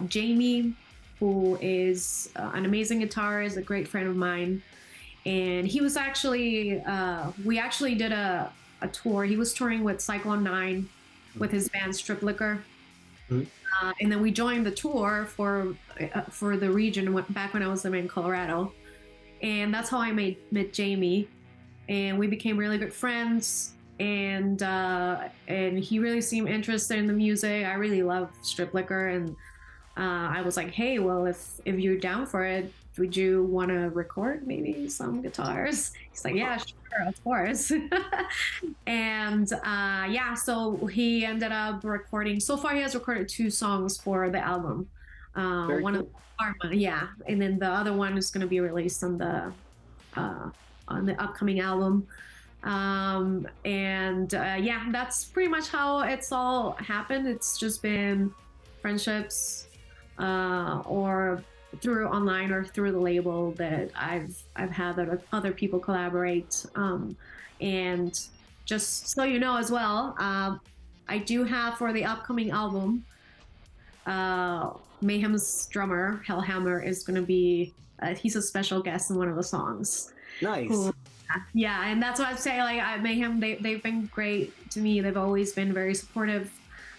Speaker 10: Jamie, who is an amazing guitarist, a great friend of mine. And he was actually, we actually did a tour. He was touring with Cyclone 9 with his band Strip Liquor. Mm-hmm. And then we joined the tour for the region back when I was living in Colorado. And that's how I met Jamie. And we became really good friends. And he really seemed interested in the music. I really love Strip Liquor. And I was like, "Hey, well, if you're down for it, would you want to record maybe some guitars?" He's like, "Yeah, sure, of course." And so he ended up recording. So far, he has recorded 2 songs for the album. One cool. Of Karma, yeah, and then the other one is going to be released on the upcoming album. That's pretty much how it's all happened. It's just been friendships, or through online or through the label that I've had that other people collaborate. And just so you know as well, I do have for the upcoming album, Mayhem's drummer Hellhammer is going to be he's a special guest in one of the songs.
Speaker 9: Nice.
Speaker 10: Yeah, and that's what I'd say. Like Mayhem, they've been great to me. They've always been very supportive.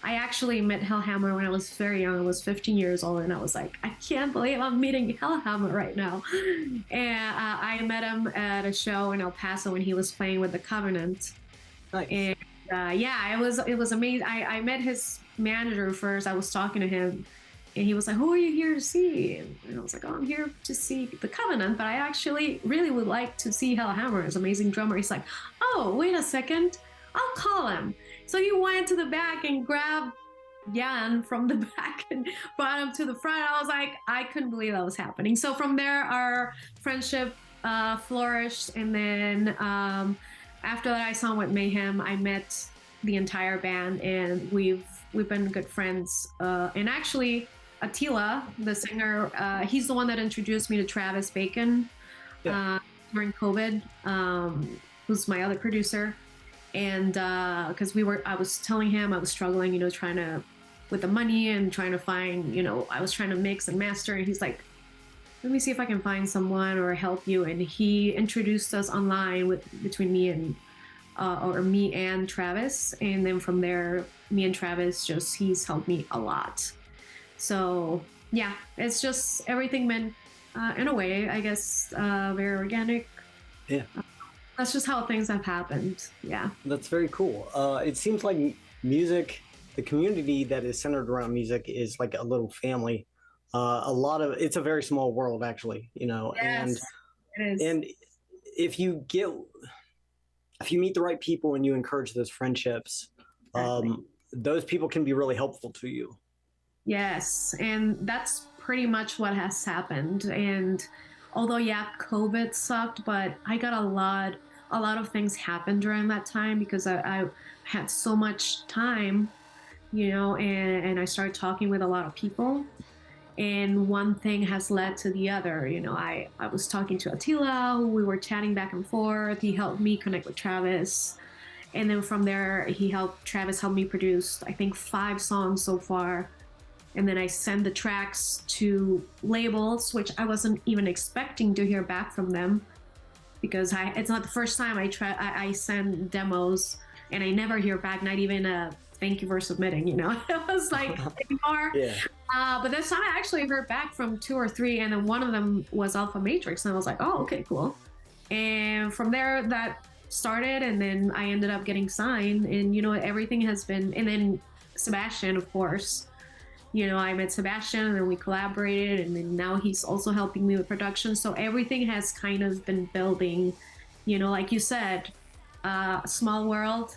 Speaker 10: I actually met Hellhammer when I was very young. I was 15 years old, and I was like, I can't believe I'm meeting Hellhammer right now. And I met him at a show in El Paso when he was playing with the Covenant. Nice. And it was amazing. I met his manager first. I was talking to him, and he was like, "Who are you here to see?" And I was like, "Oh, I'm here to see the Covenant, but I actually really would like to see Hellhammer. He's an amazing drummer." He's like, "Oh, wait a second, I'll call him." So he went to the back and grabbed Jan from the back and brought him to the front. I was like, I couldn't believe that was happening. So from there, our friendship flourished. And then after that, I saw with Mayhem, I met the entire band, and we've been good friends. And actually, Attila, the singer, he's the one that introduced me to Travis Bacon during COVID, who's my other producer. And because I was telling him I was struggling, trying to, with the money and trying to find, I was trying to mix and master. And he's like, "Let me see if I can find someone or help you." And he introduced us online between me and Travis. And then from there, me and Travis, he's helped me a lot. So yeah, it's just everything been, in a way, I guess, very organic.
Speaker 9: Yeah.
Speaker 10: That's just how things have happened. Yeah.
Speaker 9: That's very cool. It seems like music, the community that is centered around music is like a little family. It's a very small world, actually,
Speaker 10: Yes, it is.
Speaker 9: And if you meet the right people and you encourage those friendships, those people can be really helpful to you.
Speaker 10: Yes. And that's pretty much what has happened. And although, COVID sucked, but I got a lot of things happened during that time because I had so much time, and I started talking with a lot of people, and one thing has led to the other. I was talking to Attila, we were chatting back and forth. He helped me connect with Travis. And then from there, Travis helped me produce, I think, 5 songs so far. And then I send the tracks to labels, which I wasn't even expecting to hear back from them, because it's not the first time I send demos and I never hear back, not even a thank you for submitting, you know. It was like anymore.
Speaker 9: Yeah.
Speaker 10: But this time I actually heard back from 2 or 3, and then one of them was Alpha Matrix, and I was like, oh, okay, cool. And from there, that started, and then I ended up getting signed, and you know, everything has been, and then Sebastian, of course. You know, I met Sebastian, and then we collaborated, and then now he's also helping me with production. So everything has kind of been building, you know, like you said, small world.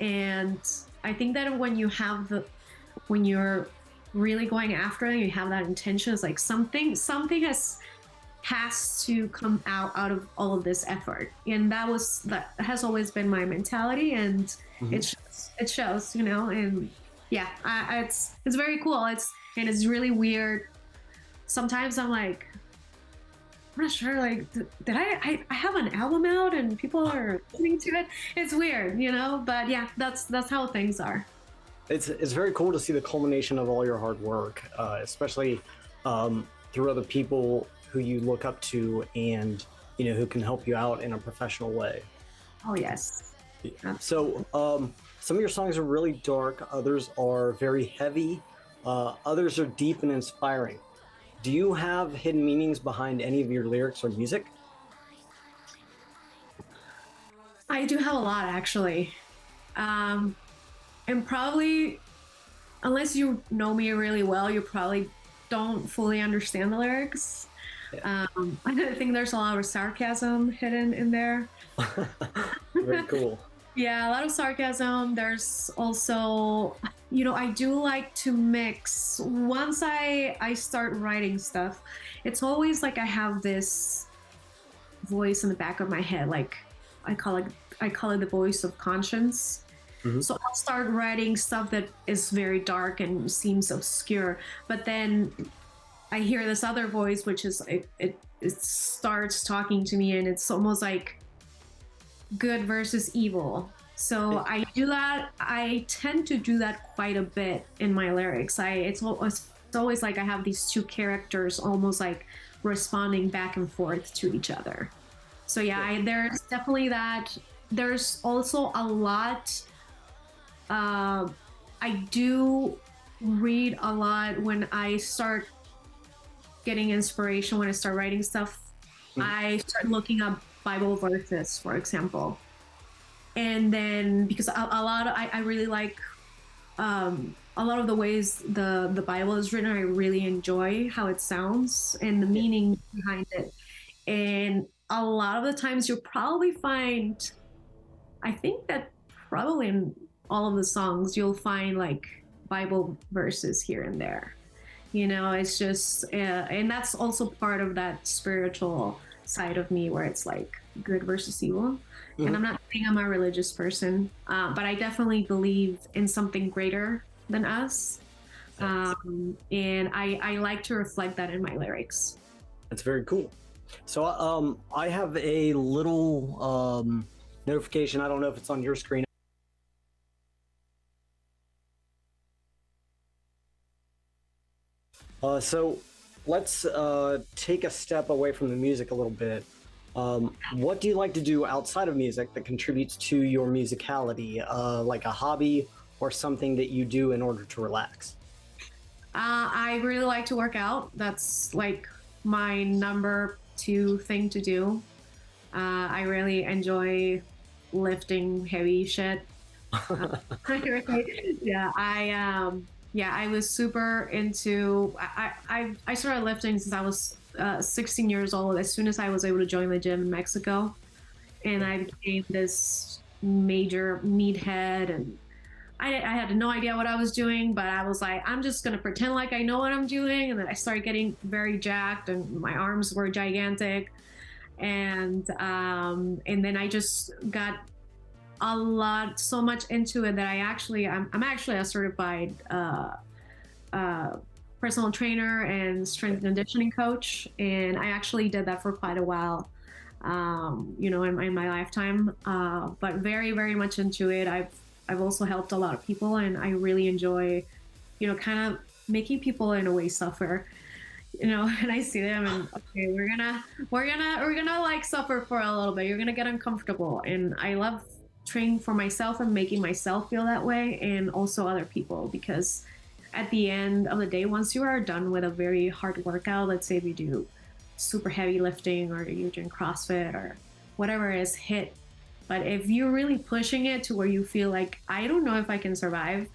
Speaker 10: And I think that when you're really going after it, you have that intention, it's like something has to come out of all of this effort. And that has always been my mentality, and it shows, you know. And yeah, it's very cool. It's really weird. Sometimes I'm like, I'm not sure, like, did I have an album out and people are listening to it? It's weird, you know, but yeah, that's how things are.
Speaker 9: It's very cool to see the culmination of all your hard work, especially through other people who you look up to and, you know, who can help you out in a professional way.
Speaker 10: Oh, yes.
Speaker 9: So some of your songs are really dark, others are very heavy, others are deep and inspiring. Do you have hidden meanings behind any of your lyrics or music?
Speaker 10: I do have a lot, actually. And probably, unless you know me really well, you probably don't fully understand the lyrics. Yeah. I think there's a lot of sarcasm hidden in there.
Speaker 9: Very cool.
Speaker 10: Yeah, a lot of sarcasm. There's also, you know, I do like to mix. Once I start writing stuff, it's always like I have this voice in the back of my head, like I call it the voice of conscience. So I'll start writing stuff that is very dark and seems obscure, but then I hear this other voice, which is it starts talking to me, and it's almost like good versus evil. So I do that. I tend to do that quite a bit in my lyrics. It's always like I have these two characters almost like responding back and forth to each other. So yeah, there's definitely that. There's also a lot. I do read a lot when I start getting inspiration, when I start writing stuff. I start looking up Bible verses, for example. And then because I really like a lot of the ways the Bible is written. I really enjoy how it sounds and the meaning behind it. And a lot of the times you'll probably find, I think that probably in all of the songs, you'll find like Bible verses here and there. You know, it's just, and that's also part of that spiritual side of me where it's like good versus evil. And I'm not saying I'm a religious person, but I definitely believe in something greater than us. And I like to reflect that in my lyrics.
Speaker 9: That's very cool. So I have a little notification. I don't know if it's on your screen. So let's take a step away from the music a little bit. What do you like to do outside of music that contributes to your musicality, like a hobby or something that you do in order to relax?
Speaker 10: I really like to work out. That's like my number 2 thing to do. I really enjoy lifting heavy shit. I was super into, I started lifting since I was 16 years old, as soon as I was able to join the gym in Mexico. And I became this major meathead, and I had no idea what I was doing, but I was like, I'm just going to pretend like I know what I'm doing. And then I started getting very jacked, and my arms were gigantic. And then I just got so much into it that I'm actually a certified personal trainer and strength and conditioning coach, and I actually did that for quite a while, in my lifetime. But very, very much into it. I've also helped a lot of people, and I really enjoy, kind of making people in a way suffer. And I see them, and okay, we're gonna like suffer for a little bit. You're gonna get uncomfortable, and I love training for myself and making myself feel that way, and also other people, because at the end of the day, once you are done with a very hard workout, let's say if you do super heavy lifting or you're doing CrossFit or whatever it is, hit. But if you're really pushing it to where you feel like, I don't know if I can survive,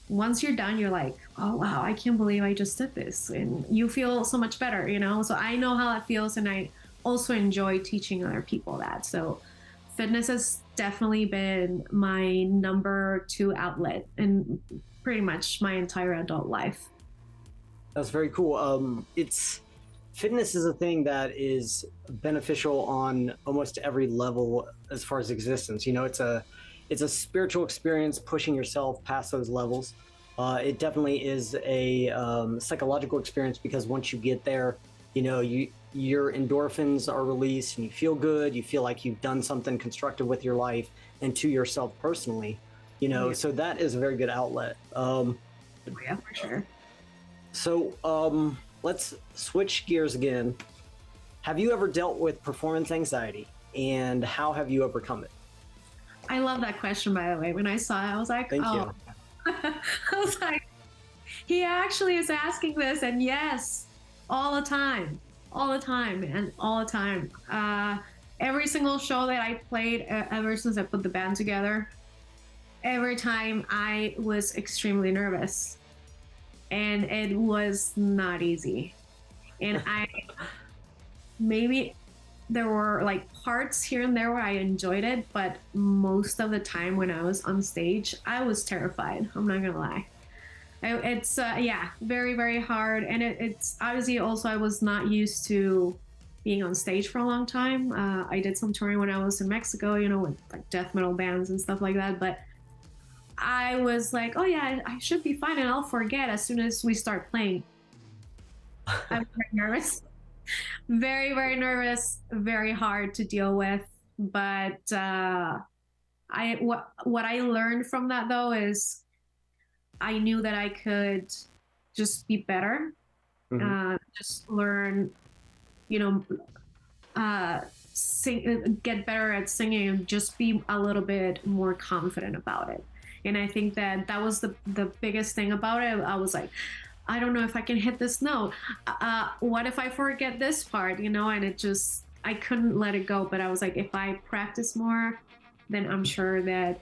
Speaker 10: once you're done, you're like, oh wow, I can't believe I just did this. And you feel so much better, you know? So I know how that feels, and I also enjoy teaching other people that. So fitness has definitely been my number 2 outlet in pretty much my entire adult life.
Speaker 9: That's very cool. Fitness is a thing that is beneficial on almost every level as far as existence. You know, it's a spiritual experience, pushing yourself past those levels. It definitely is a psychological experience, because once you get there, you know, your endorphins are released and you feel good. You feel like you've done something constructive with your life and to yourself personally. You know, yeah. So that is a very good outlet.
Speaker 10: Yeah, for sure.
Speaker 9: So let's switch gears again. Have you ever dealt with performance anxiety, and how have you overcome it?
Speaker 10: I love that question, by the way. When I saw it, I was like,
Speaker 9: Thank you.
Speaker 10: I was like, he actually is asking this, and yes, all the time, and all the time. Every single show that I played ever since I put the band together, every time I was extremely nervous, and it was not easy. And maybe there were like parts here and there where I enjoyed it, but most of the time when I was on stage, I was terrified. I'm not gonna lie. It's very, very hard. And it's obviously also, I was not used to being on stage for a long time. I did some touring when I was in Mexico, you know, with like death metal bands and stuff like that. But I was like, oh yeah, I should be fine, and I'll forget as soon as we start playing. I'm very nervous. Very, very nervous, very hard to deal with. But what I learned from that though is I knew that I could just be better, just learn, you know, get better at singing, and just be a little bit more confident about it. And I think that was the biggest thing about it. I was like, I don't know if I can hit this note. What if I forget this part, you know? And I couldn't let it go. But I was like, if I practice more, then I'm sure that,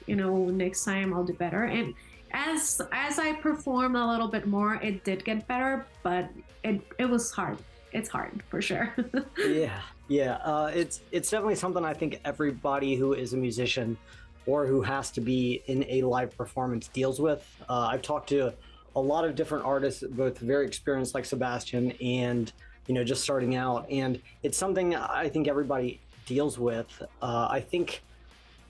Speaker 10: you know, next time I'll do better. And as I performed a little bit more, it did get better, but it was hard. It's hard for sure.
Speaker 9: Yeah. It's definitely something I think everybody who is a musician or who has to be in a live performance deals with. I've talked to a lot of different artists, both very experienced like Sebastian and, you know, just starting out. And it's something I think everybody deals with. I think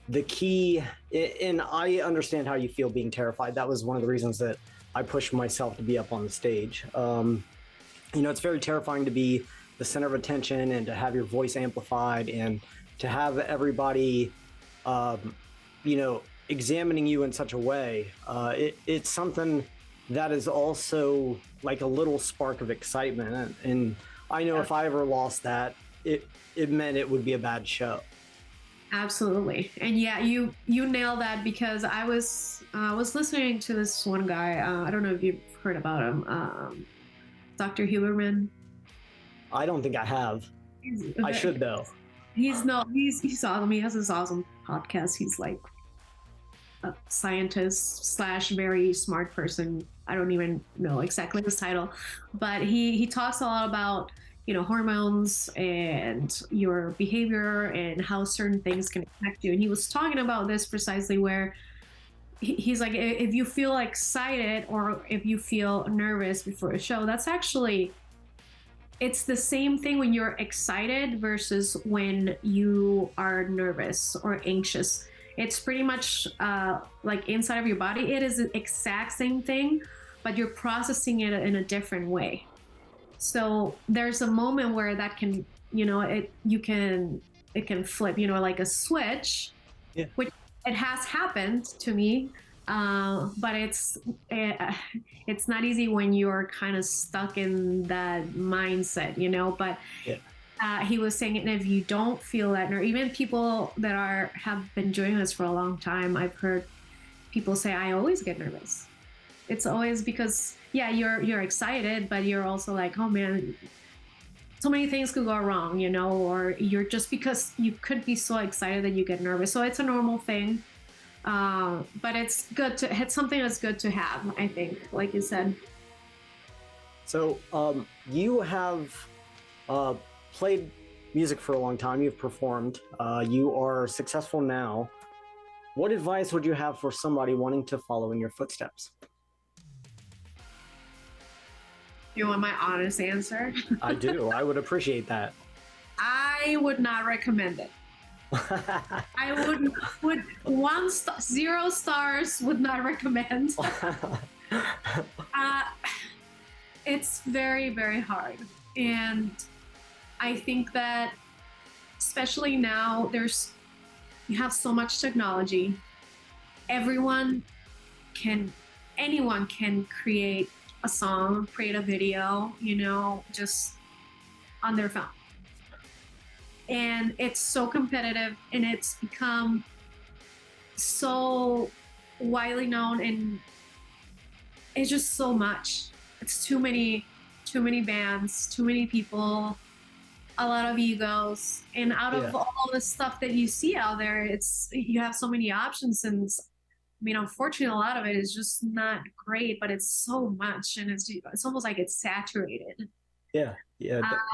Speaker 9: the key, and I understand how you feel being terrified. That was one of the reasons that I pushed myself to be up on the stage. You know, it's very terrifying to be the center of attention and to have your voice amplified and to have everybody, you know, examining you in such a way. It's something that is also like a little spark of excitement. And I know if I ever lost that, it meant it would be a bad show.
Speaker 10: Absolutely. And yeah, you nailed that, because I was listening to this one guy. I don't know if you've heard about him, Dr. Huberman.
Speaker 9: I don't think I have. I should though.
Speaker 10: He's awesome. He has this awesome podcast. He's like a scientist / very smart person. I don't even know exactly his title, but he talks a lot about, you know, hormones and your behavior and how certain things can affect you. And he was talking about this precisely, where he's like, if you feel excited or if you feel nervous before a show, that's actually, it's the same thing when you're excited versus when you are nervous or anxious. It's pretty much like inside of your body. It is the exact same thing, but you're processing it in a different way. So there's a moment where that can, you know, it can flip, you know, like a switch, which it has happened to me. But it's not easy when you're kind of stuck in that mindset, you know, but He was saying, and if you don't feel that, or even people that have been doing this for a long time, I've heard people say, I always get nervous. It's always because, yeah, you're excited, but you're also like, oh man, so many things could go wrong, you know, or you're just because you could be so excited that you get nervous. So it's a normal thing. But it's something that's good to have, I think, like you said.
Speaker 9: So you have played music for a long time. You've performed. You are successful now. What advice would you have for somebody wanting to follow in your footsteps?
Speaker 10: You want my honest answer?
Speaker 9: I do. I would appreciate that.
Speaker 10: I would not recommend it. I would 0 stars would not recommend. It's very, very hard. And I think that especially now you have so much technology. Anyone can create a song, create a video, you know, just on their phone. And it's so competitive, and it's become so widely known, and it's just so much. It's too many bands, too many people, a lot of egos, and out of all the stuff that you see out there, you have so many options, and I mean, unfortunately, a lot of it is just not great, but it's so much, and it's almost like it's saturated.
Speaker 9: Yeah,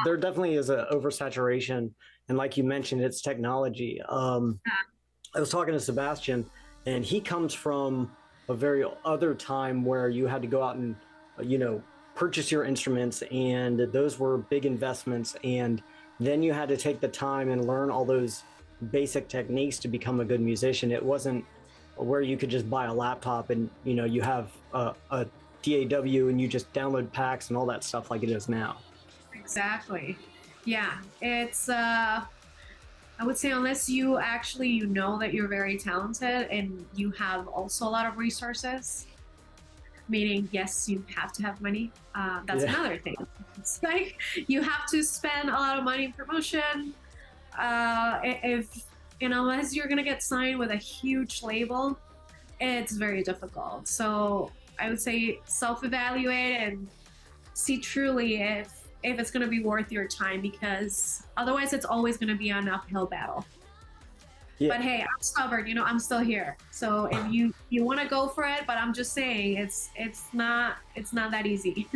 Speaker 9: there definitely is an oversaturation, and like you mentioned, it's technology. I was talking to Sebastian, and he comes from a very other time where you had to go out and, you know, purchase your instruments, and those were big investments, and then you had to take the time and learn all those basic techniques to become a good musician. It wasn't where you could just buy a laptop and, you know, you have a DAW and you just download packs and all that stuff like it is now.
Speaker 10: Exactly. Yeah, it's I would say, unless you know that you're very talented and you have also a lot of resources, meaning, yes, you have to have money. That's another thing. It's like you have to spend a lot of money in promotion. Unless you're gonna get signed with a huge label, it's very difficult. So I would say self-evaluate and see truly if it's gonna be worth your time, because otherwise it's always gonna be an uphill battle. Yeah. But hey, I'm stubborn, you know, I'm still here. So if you want to go for it, but I'm just saying it's not that easy.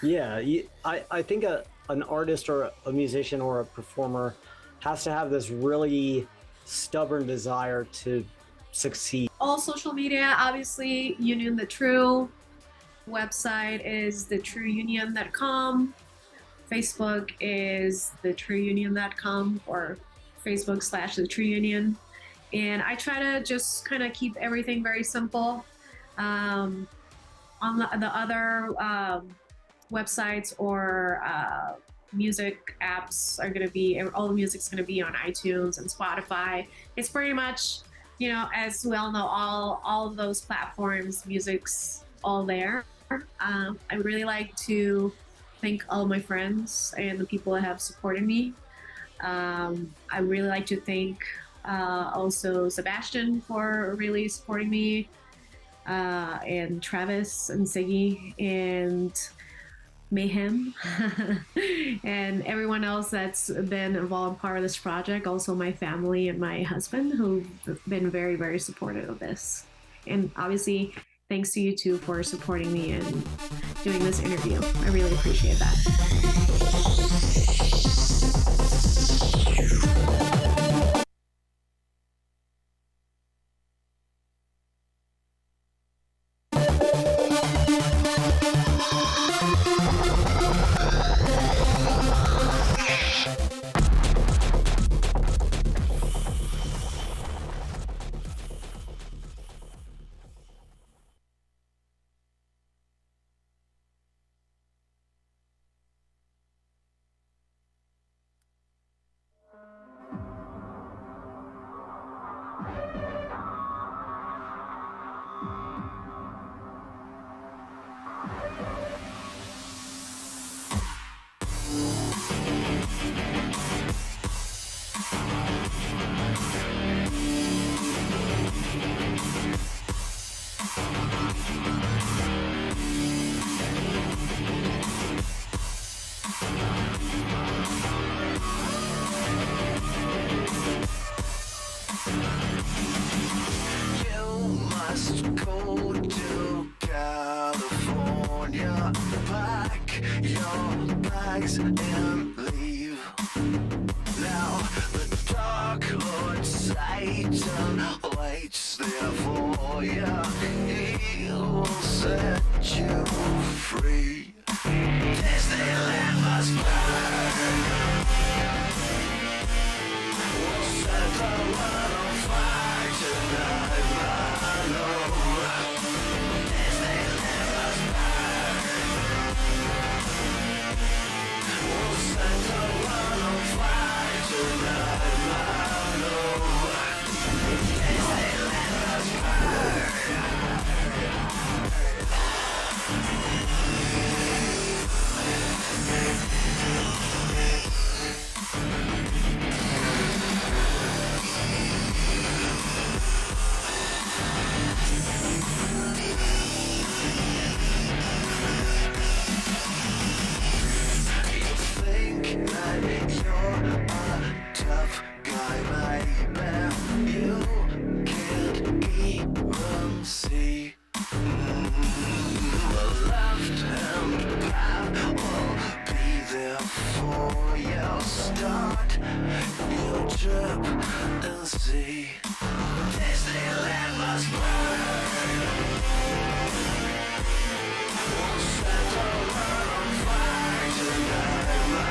Speaker 9: Yeah, I think an artist or a musician or a performer has to have this really stubborn desire to succeed.
Speaker 10: All social media, obviously, Union the True. Website is thetrueunion.com. Facebook is thetrueunion.com or Facebook/thetrueunion. And I try to just kind of keep everything very simple. On the other websites or music apps are going to be, all the music's going to be on iTunes and Spotify. It's pretty much, you know, as we all know, all of those platforms, music's all there. I really like to thank all my friends and the people that have supported me. I really like to thank also Sebastian for really supporting me, and Travis and Siggy and Mayhem and everyone else that's been involved in part of this project. Also my family and my husband, who've been very, very supportive of this. And obviously, thanks to you two for supporting me and doing this interview. I really appreciate that.
Speaker 1: your bags and leave. Now the Dark Lord Satan waits there for you. He will set you free. Disneyland must burn. We'll set the world on fire tonight, my lord. Disneyland must burn. We'll set the world on fire tonight, my lord. Disneyland must burn. Think that you're a tough guy, maybe you can't even see. The left-hand path will be there for you. Start your trip and see. Disneyland must burn. We'll set the world on fire tonight, my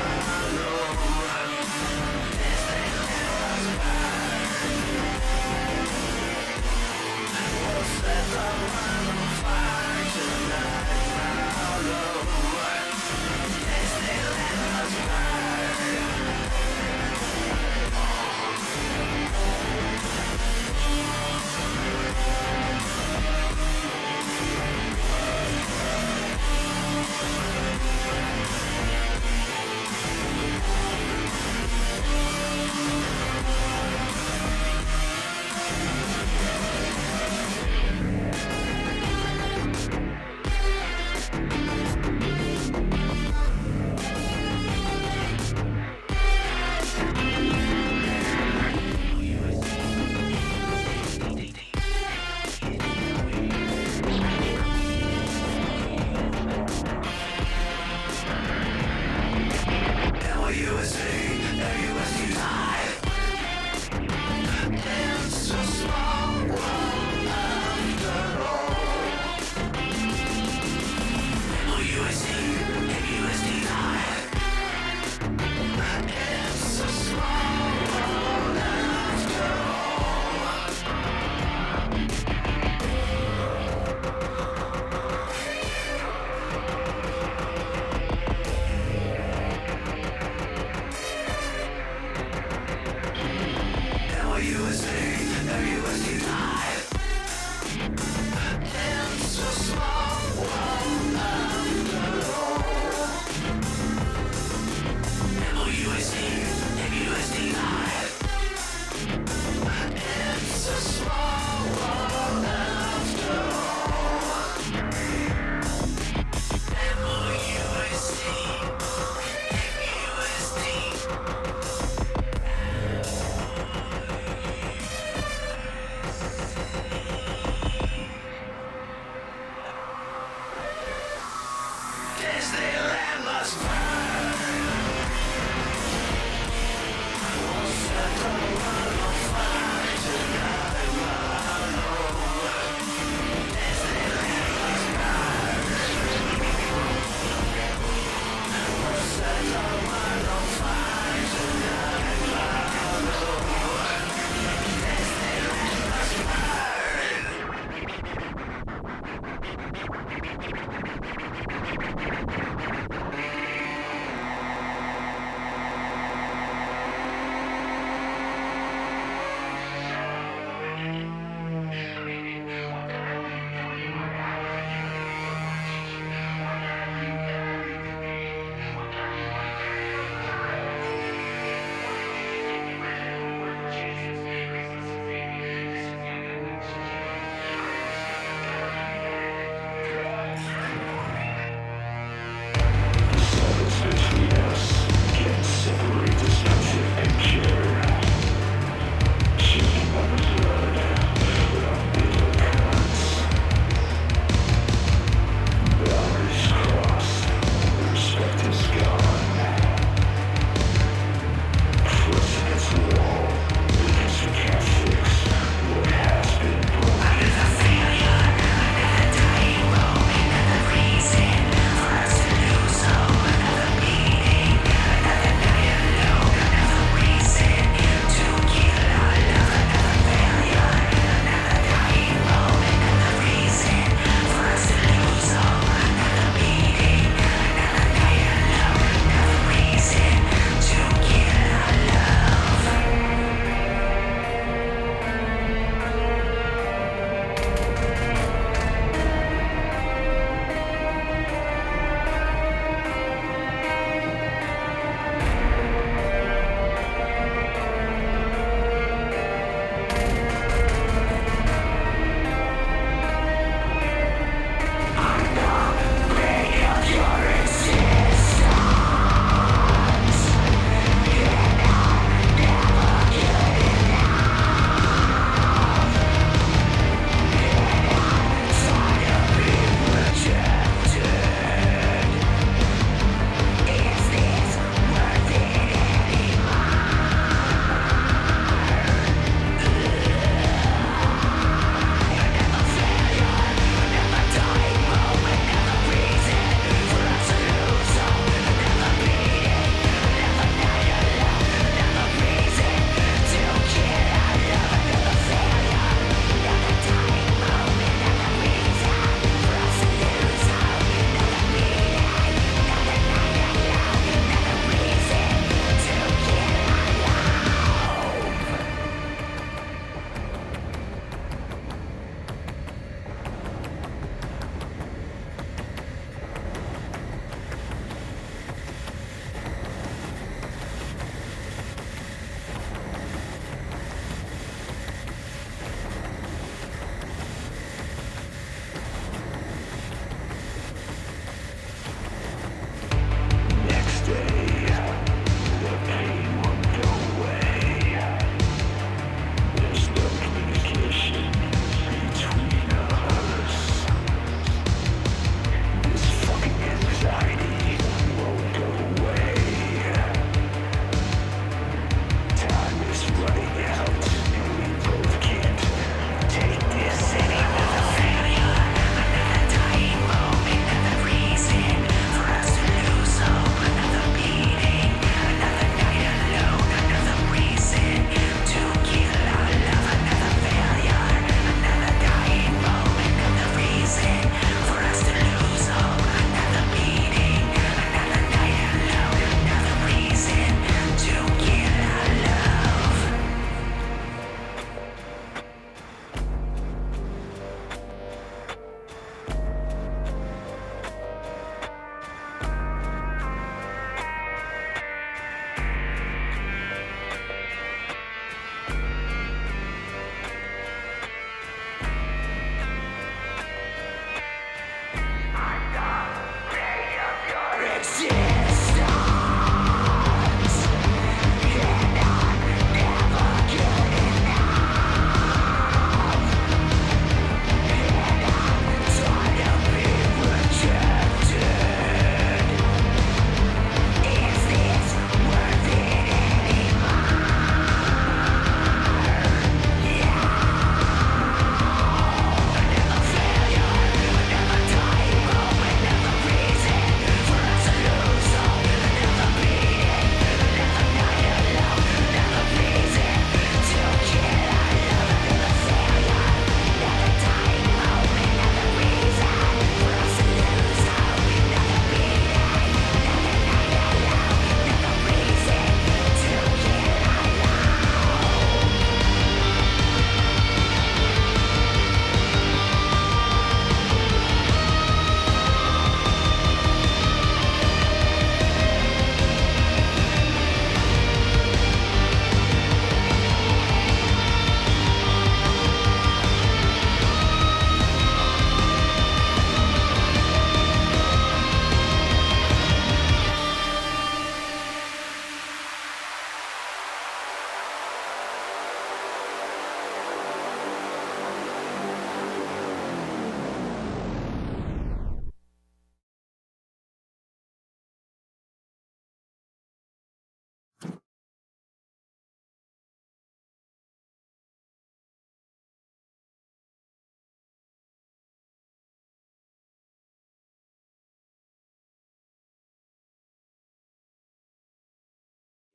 Speaker 1: lord. Disneyland must burn. We'll set the world on fire tonight, my lord. Disneyland must burn.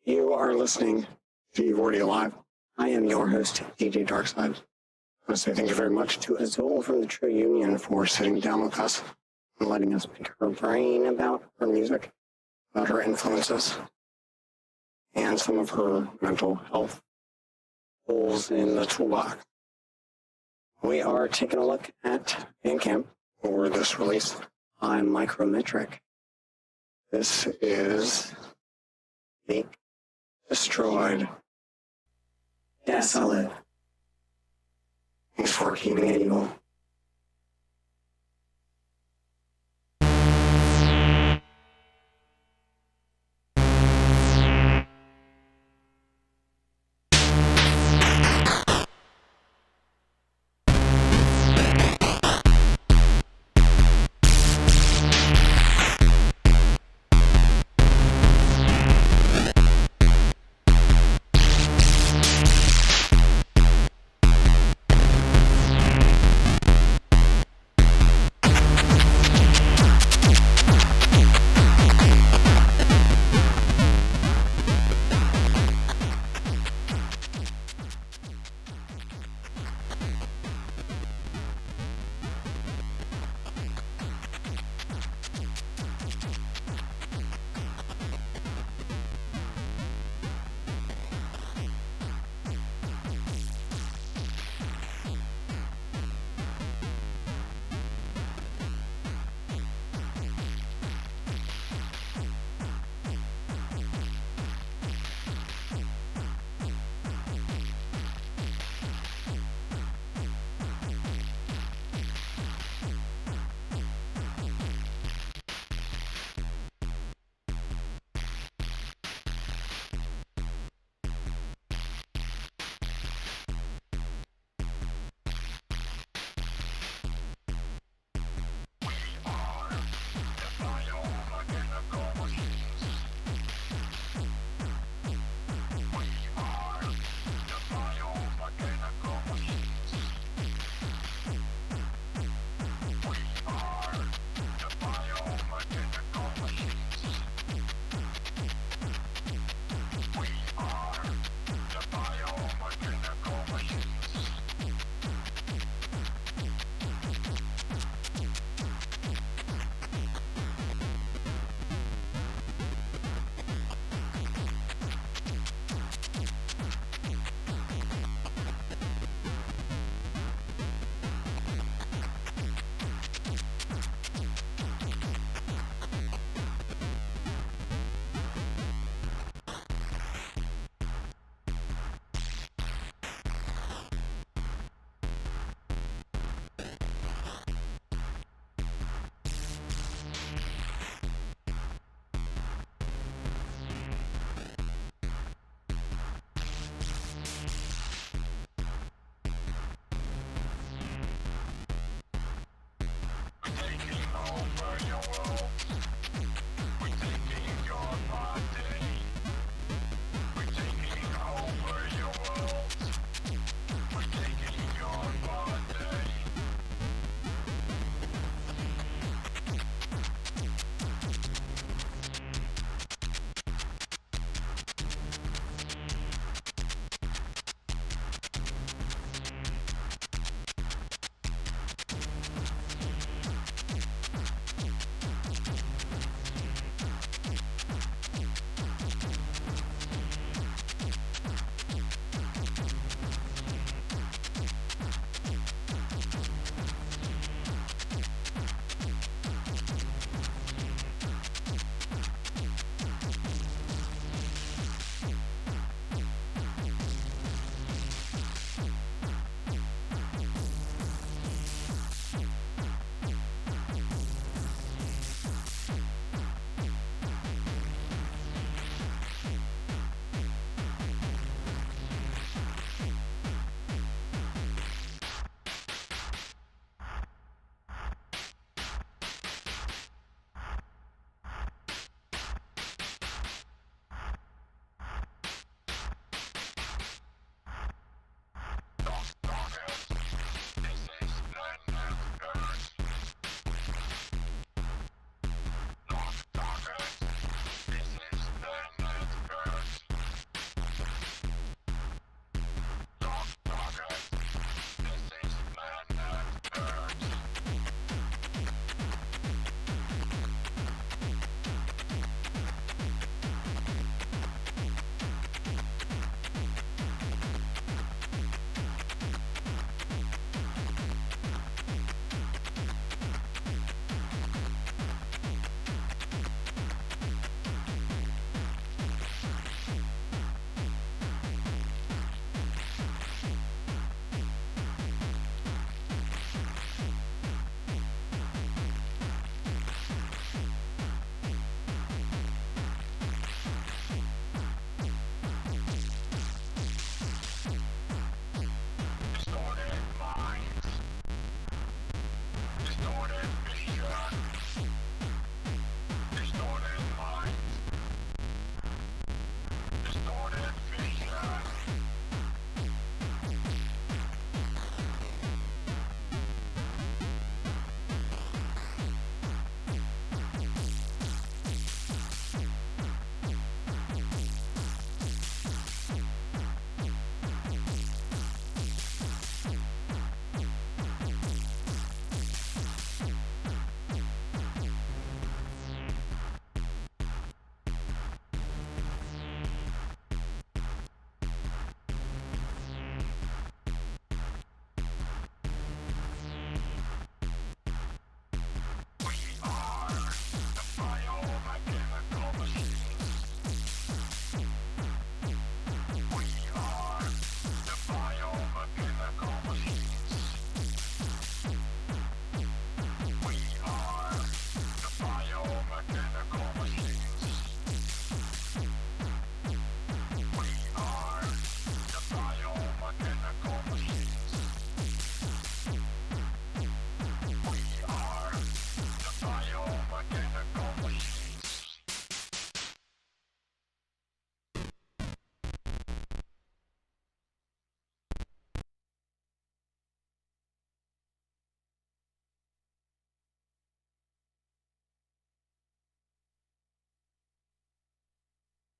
Speaker 5: You are listening to Evol Radio Live. I am your host, DJ Darkside. I want to say thank you very much to Evol from the True Union for sitting down with us and letting us pick her brain about her music, about her influences, and some of her mental health holes in the toolbox. We are taking a look at Bandcamp for this release on Micrometric. This is Make Destroyed Desolate. Thanks for keeping it evil.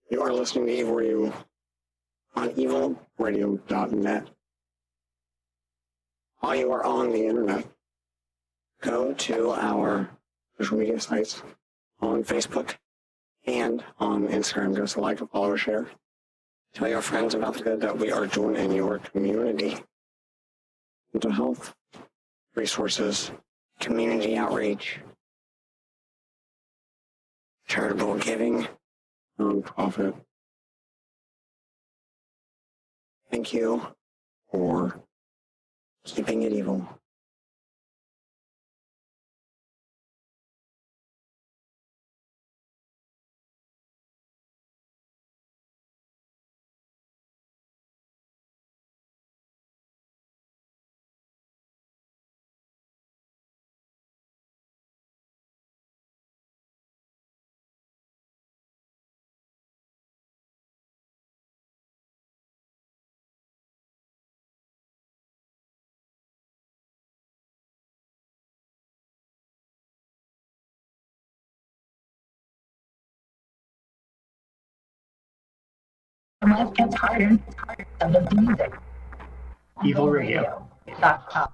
Speaker 5: You are listening to Evil Radio on evilradio.net. While you are on the internet, go to our social media sites on Facebook and on Instagram. Give us a like, a follow, or share. Tell your friends about the good that we are doing in your community. Mental health, resources, community outreach, charitable giving, nonprofit. Thank you for keeping it evil.
Speaker 8: Life gets harder, so does the music.
Speaker 4: Evil Radio.
Speaker 8: .com.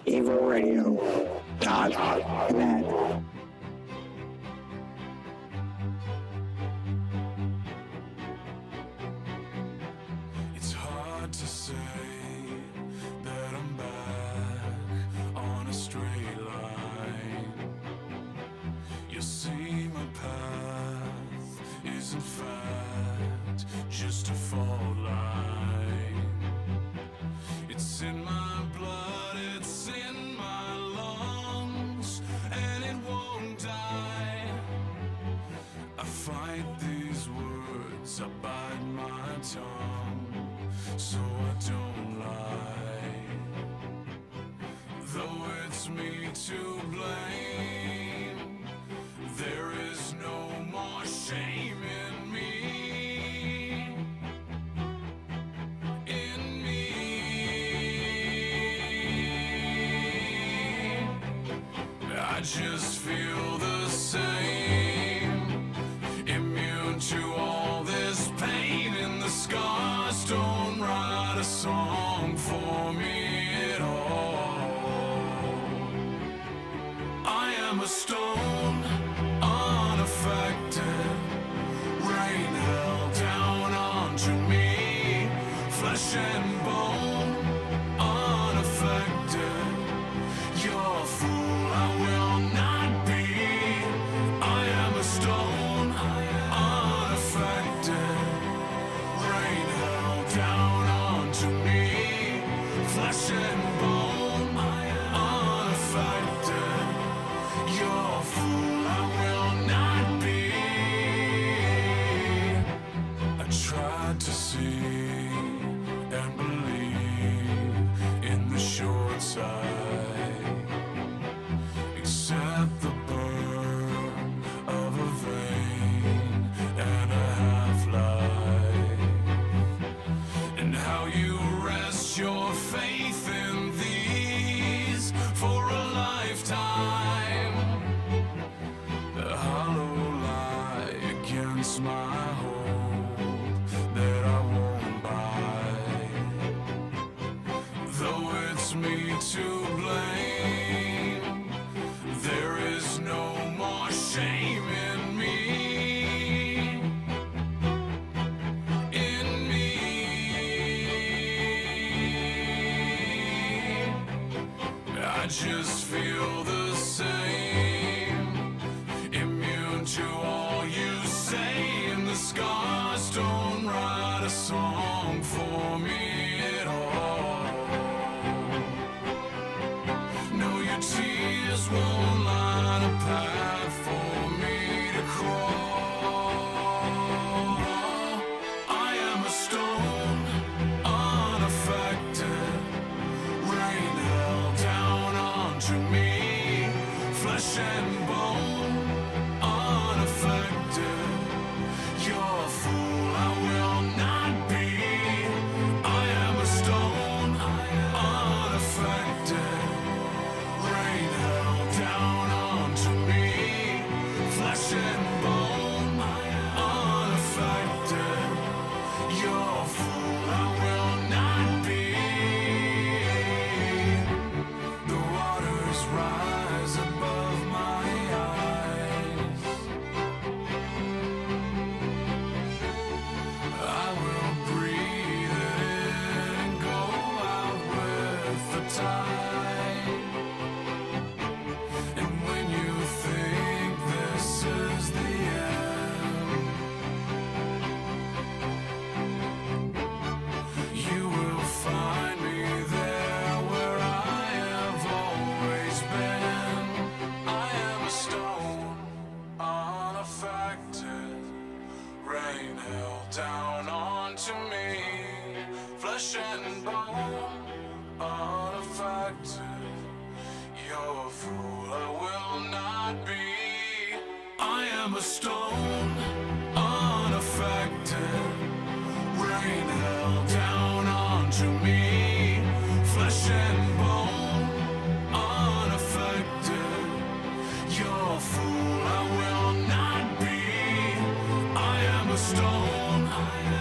Speaker 5: evilradio.net.
Speaker 1: It's hard to say that I'm back on a straight line. You see my path is in fact just a fault line. It's in my blood, it's in my lungs, and it won't die. I fight these words, I bite my tongue, so I don't lie. Though it's me to blame, there is no more shame in me. In me. I just feel the same, immune to all this pain, and the scars don't write a song for me at all. I am a stone, unaffected, rain held down onto me, flesh and bone, unaffected. You're a fool, I will not be. I am a stone, unaffected, rain held down onto me, flesh and bone, unaffected. You're a fool, I will not be. I tried to see and believe in the short side, accept the burn of a vein and a half-life, and how you rest your faith in these for a lifetime. The hollow lie against my hope that I won't buy. Though it's me to blame, there is no more shame in me. In me. I just feel the same, immune to all you say, and the scars don't write a song for me at all. No, your tears won't line a path for me to crawl. I am a stone, unaffected, rain held down onto me, flesh and bone, unaffected. You're a fool, I will not be. I am a stone, unaffected, rain held down onto me, flesh and bone, unaffected. You're a fool, I will not be. The waters rise above my eyes. I will breathe it in and go out with the tide. And when you think this is the end, you will find me there where I have always been. I am a stone, unaffected, rain held down onto me, flesh and bone, unaffected. You're a fool, I will not be. I am a stone, unaffected, rain held down onto me, flesh and bone, unaffected. You're a fool, I will not be. I am a stone,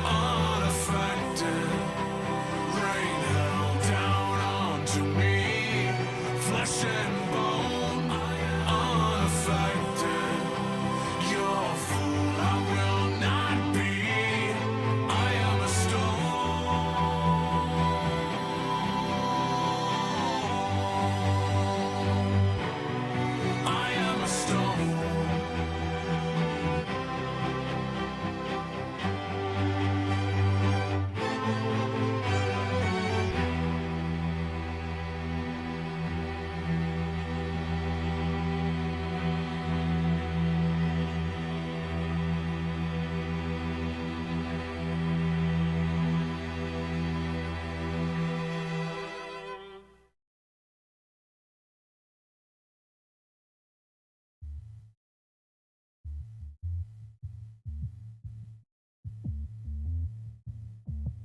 Speaker 1: unaffected, rain held down onto me,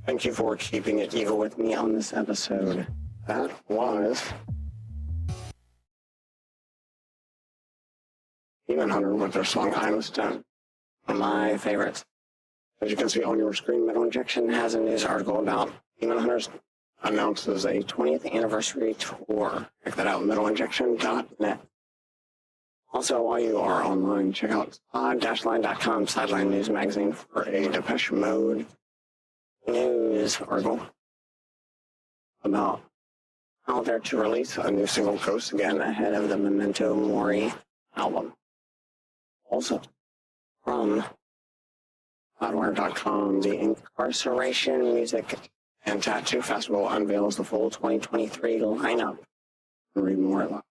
Speaker 5: Thank you for keeping it evil with me on this episode. That was Demon Hunter with their song I'm a Stone. One of my favorites. As you can see on your screen, Metal Injection has a news article about Demon Hunters announces a 20th anniversary tour. Check that out, metalinjection.net. Also, while you are online, check out odd-line.com Sideline News Magazine for a Depeche Mode news article about how they're to release a new single Ghost again ahead of the Memento Mori album. Also, from Hotwire.com, the Incarceration Music and Tattoo Festival unveils the full 2023 lineup. Read more about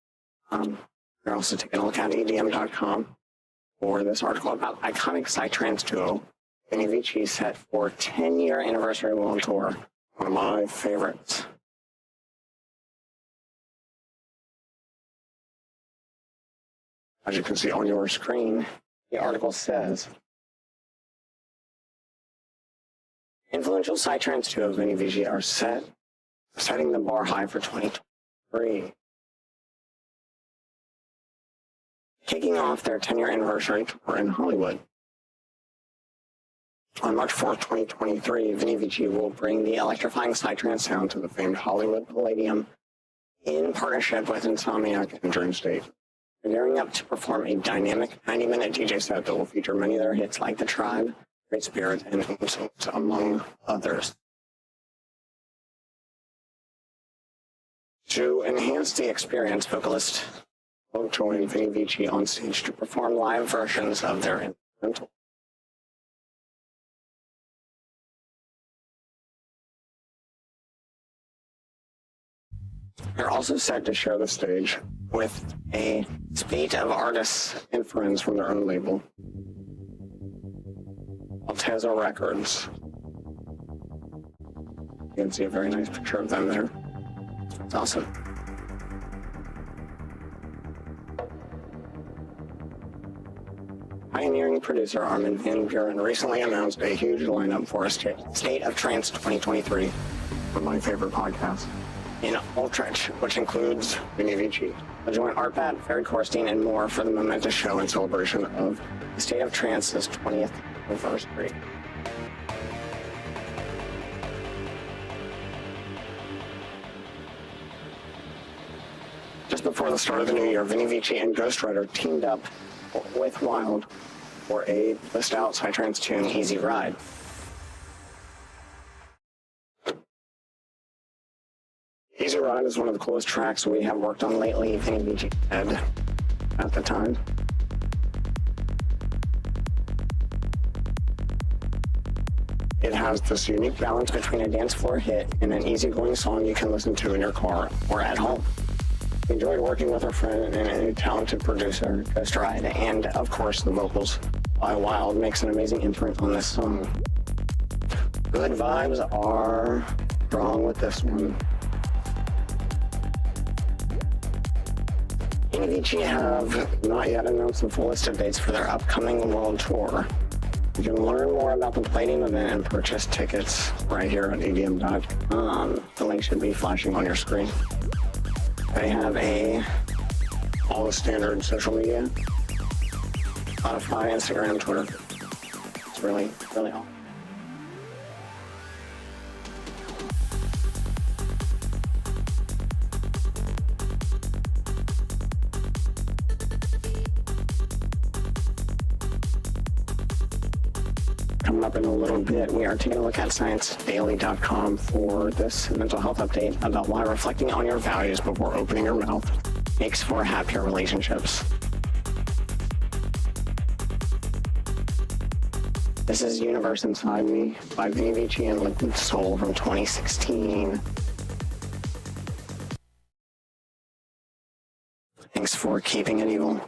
Speaker 5: you're also taking a look at EDM.com for this article about iconic psytrance duo Vinny Vici set for 10-year anniversary world tour. One of my favorites. As you can see on your screen, the article says, influential psytrance duo Vinny Vici are setting the bar high for 2023. Kicking off their 10-year anniversary tour in Hollywood. On March 4th, 2023, Vinny Vici will bring the electrifying psytrance sound to the famed Hollywood Palladium in partnership with Insomniac and Dream State. They're gearing up to perform a dynamic 90-minute DJ set that will feature many of their hits like The Tribe, Great Spirit, and Instinct, among others. To enhance the experience, vocalist will join Vinny Vici on stage to perform live versions of their instrumental. They're also set to share the stage with a spate of artists and friends from their own label, Altezza Records. You can see a very nice picture of them there. It's awesome. Pioneering producer Armin van Buuren recently announced a huge lineup for a State of Trance 2023, one of my favorite podcasts, in Utrecht, which includes Vinny Vici, a joint Art Bat, Ferry Korstein, and more for the momentous show in celebration of the State of Trance's 20th anniversary. Just before the start of the new year, Vinny Vici and Ghostwriter teamed up with Wild for a blissed out psytrance tune, Easy Ride. Easy Ride is one of the coolest tracks we have worked on lately, Vinny Vici said at the time. It has this unique balance between a dance floor hit and an easygoing song you can listen to in your car or at home. We enjoyed working with our friend and a talented producer, Darkside, and of course the vocals by Wild makes an amazing imprint on this song. Good vibes are strong with this one. Vinny Vici have not yet announced the full list of dates for their upcoming world tour. You can learn more about the Palladium event and purchase tickets right here at EDM.com. The link should be flashing on your screen. They have all the standard social media, Spotify, Instagram, Twitter. It's really, really all. Coming up in a little bit, we are taking a look at ScienceDaily.com for this mental health update about why reflecting on your values before opening your mouth makes for happier relationships. This is Universe Inside Me by Vinny Vici and Liquid Soul from 2016. Thanks for keeping it evil.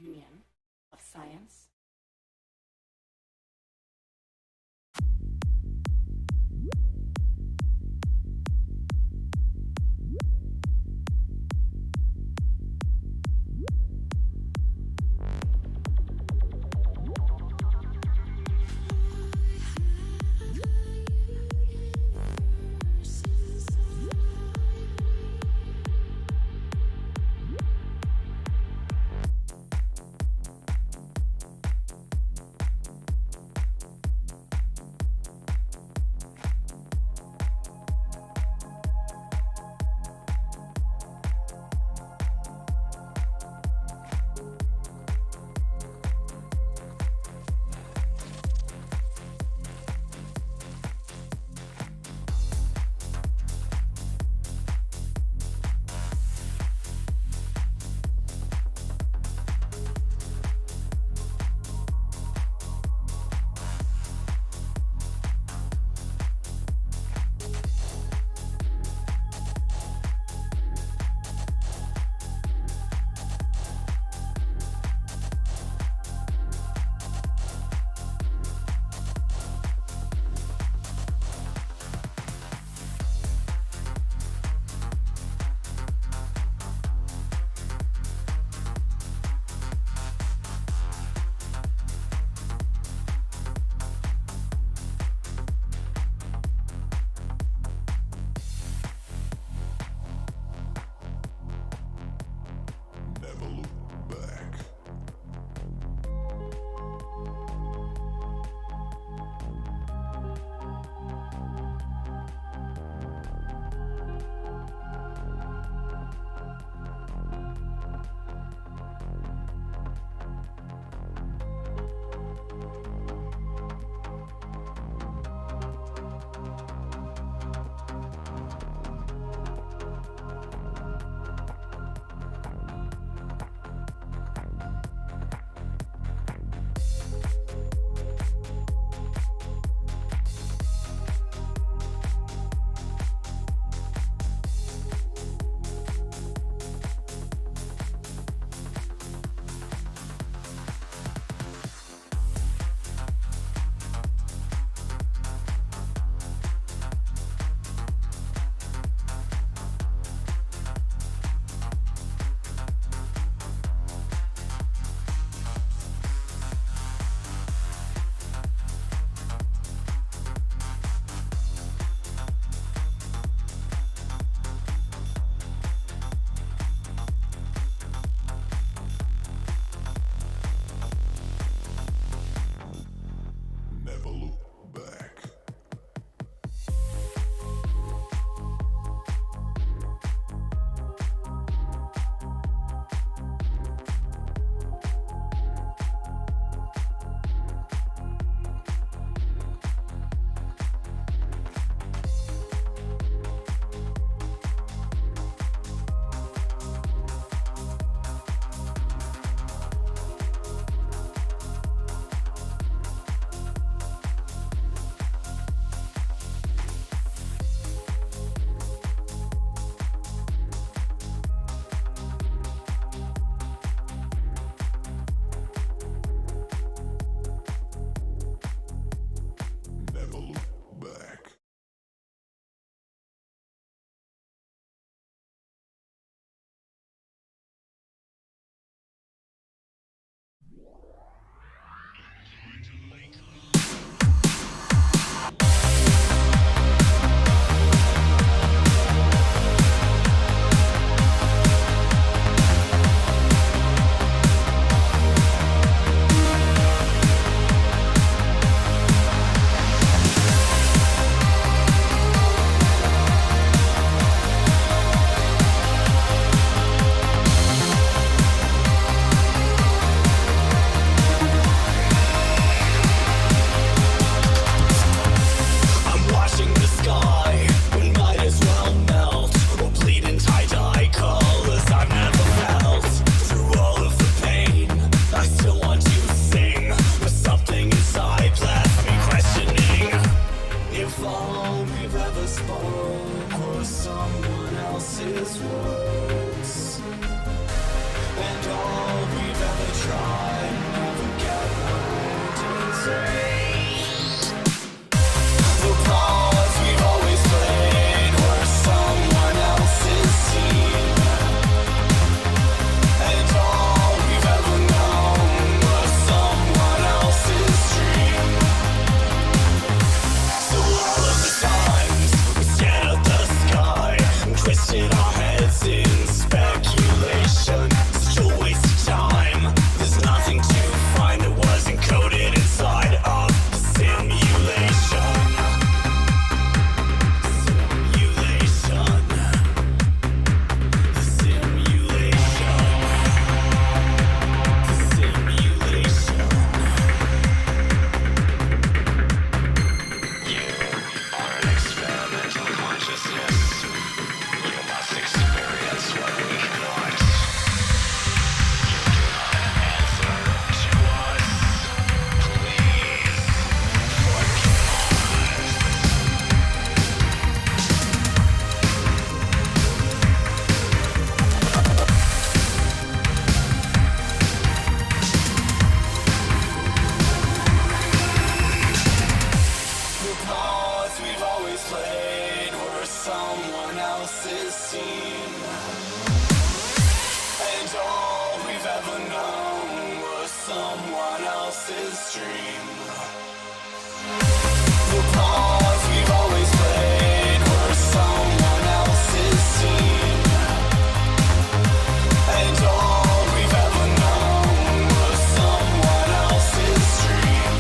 Speaker 11: union of science.
Speaker 1: someone else's dream. The parts we've always played were someone else's scene, and all we've ever known was someone else's dream.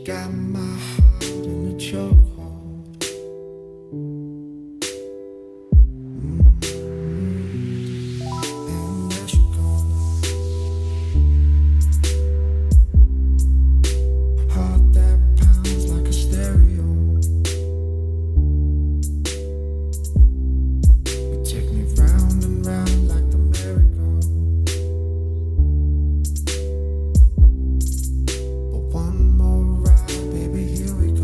Speaker 1: got my heart in a chokehold. And there she goes. Heart that pounds like a stereo. You take me round and round like the merry-go. But one more ride, baby, here we go.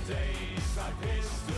Speaker 7: Days I pissed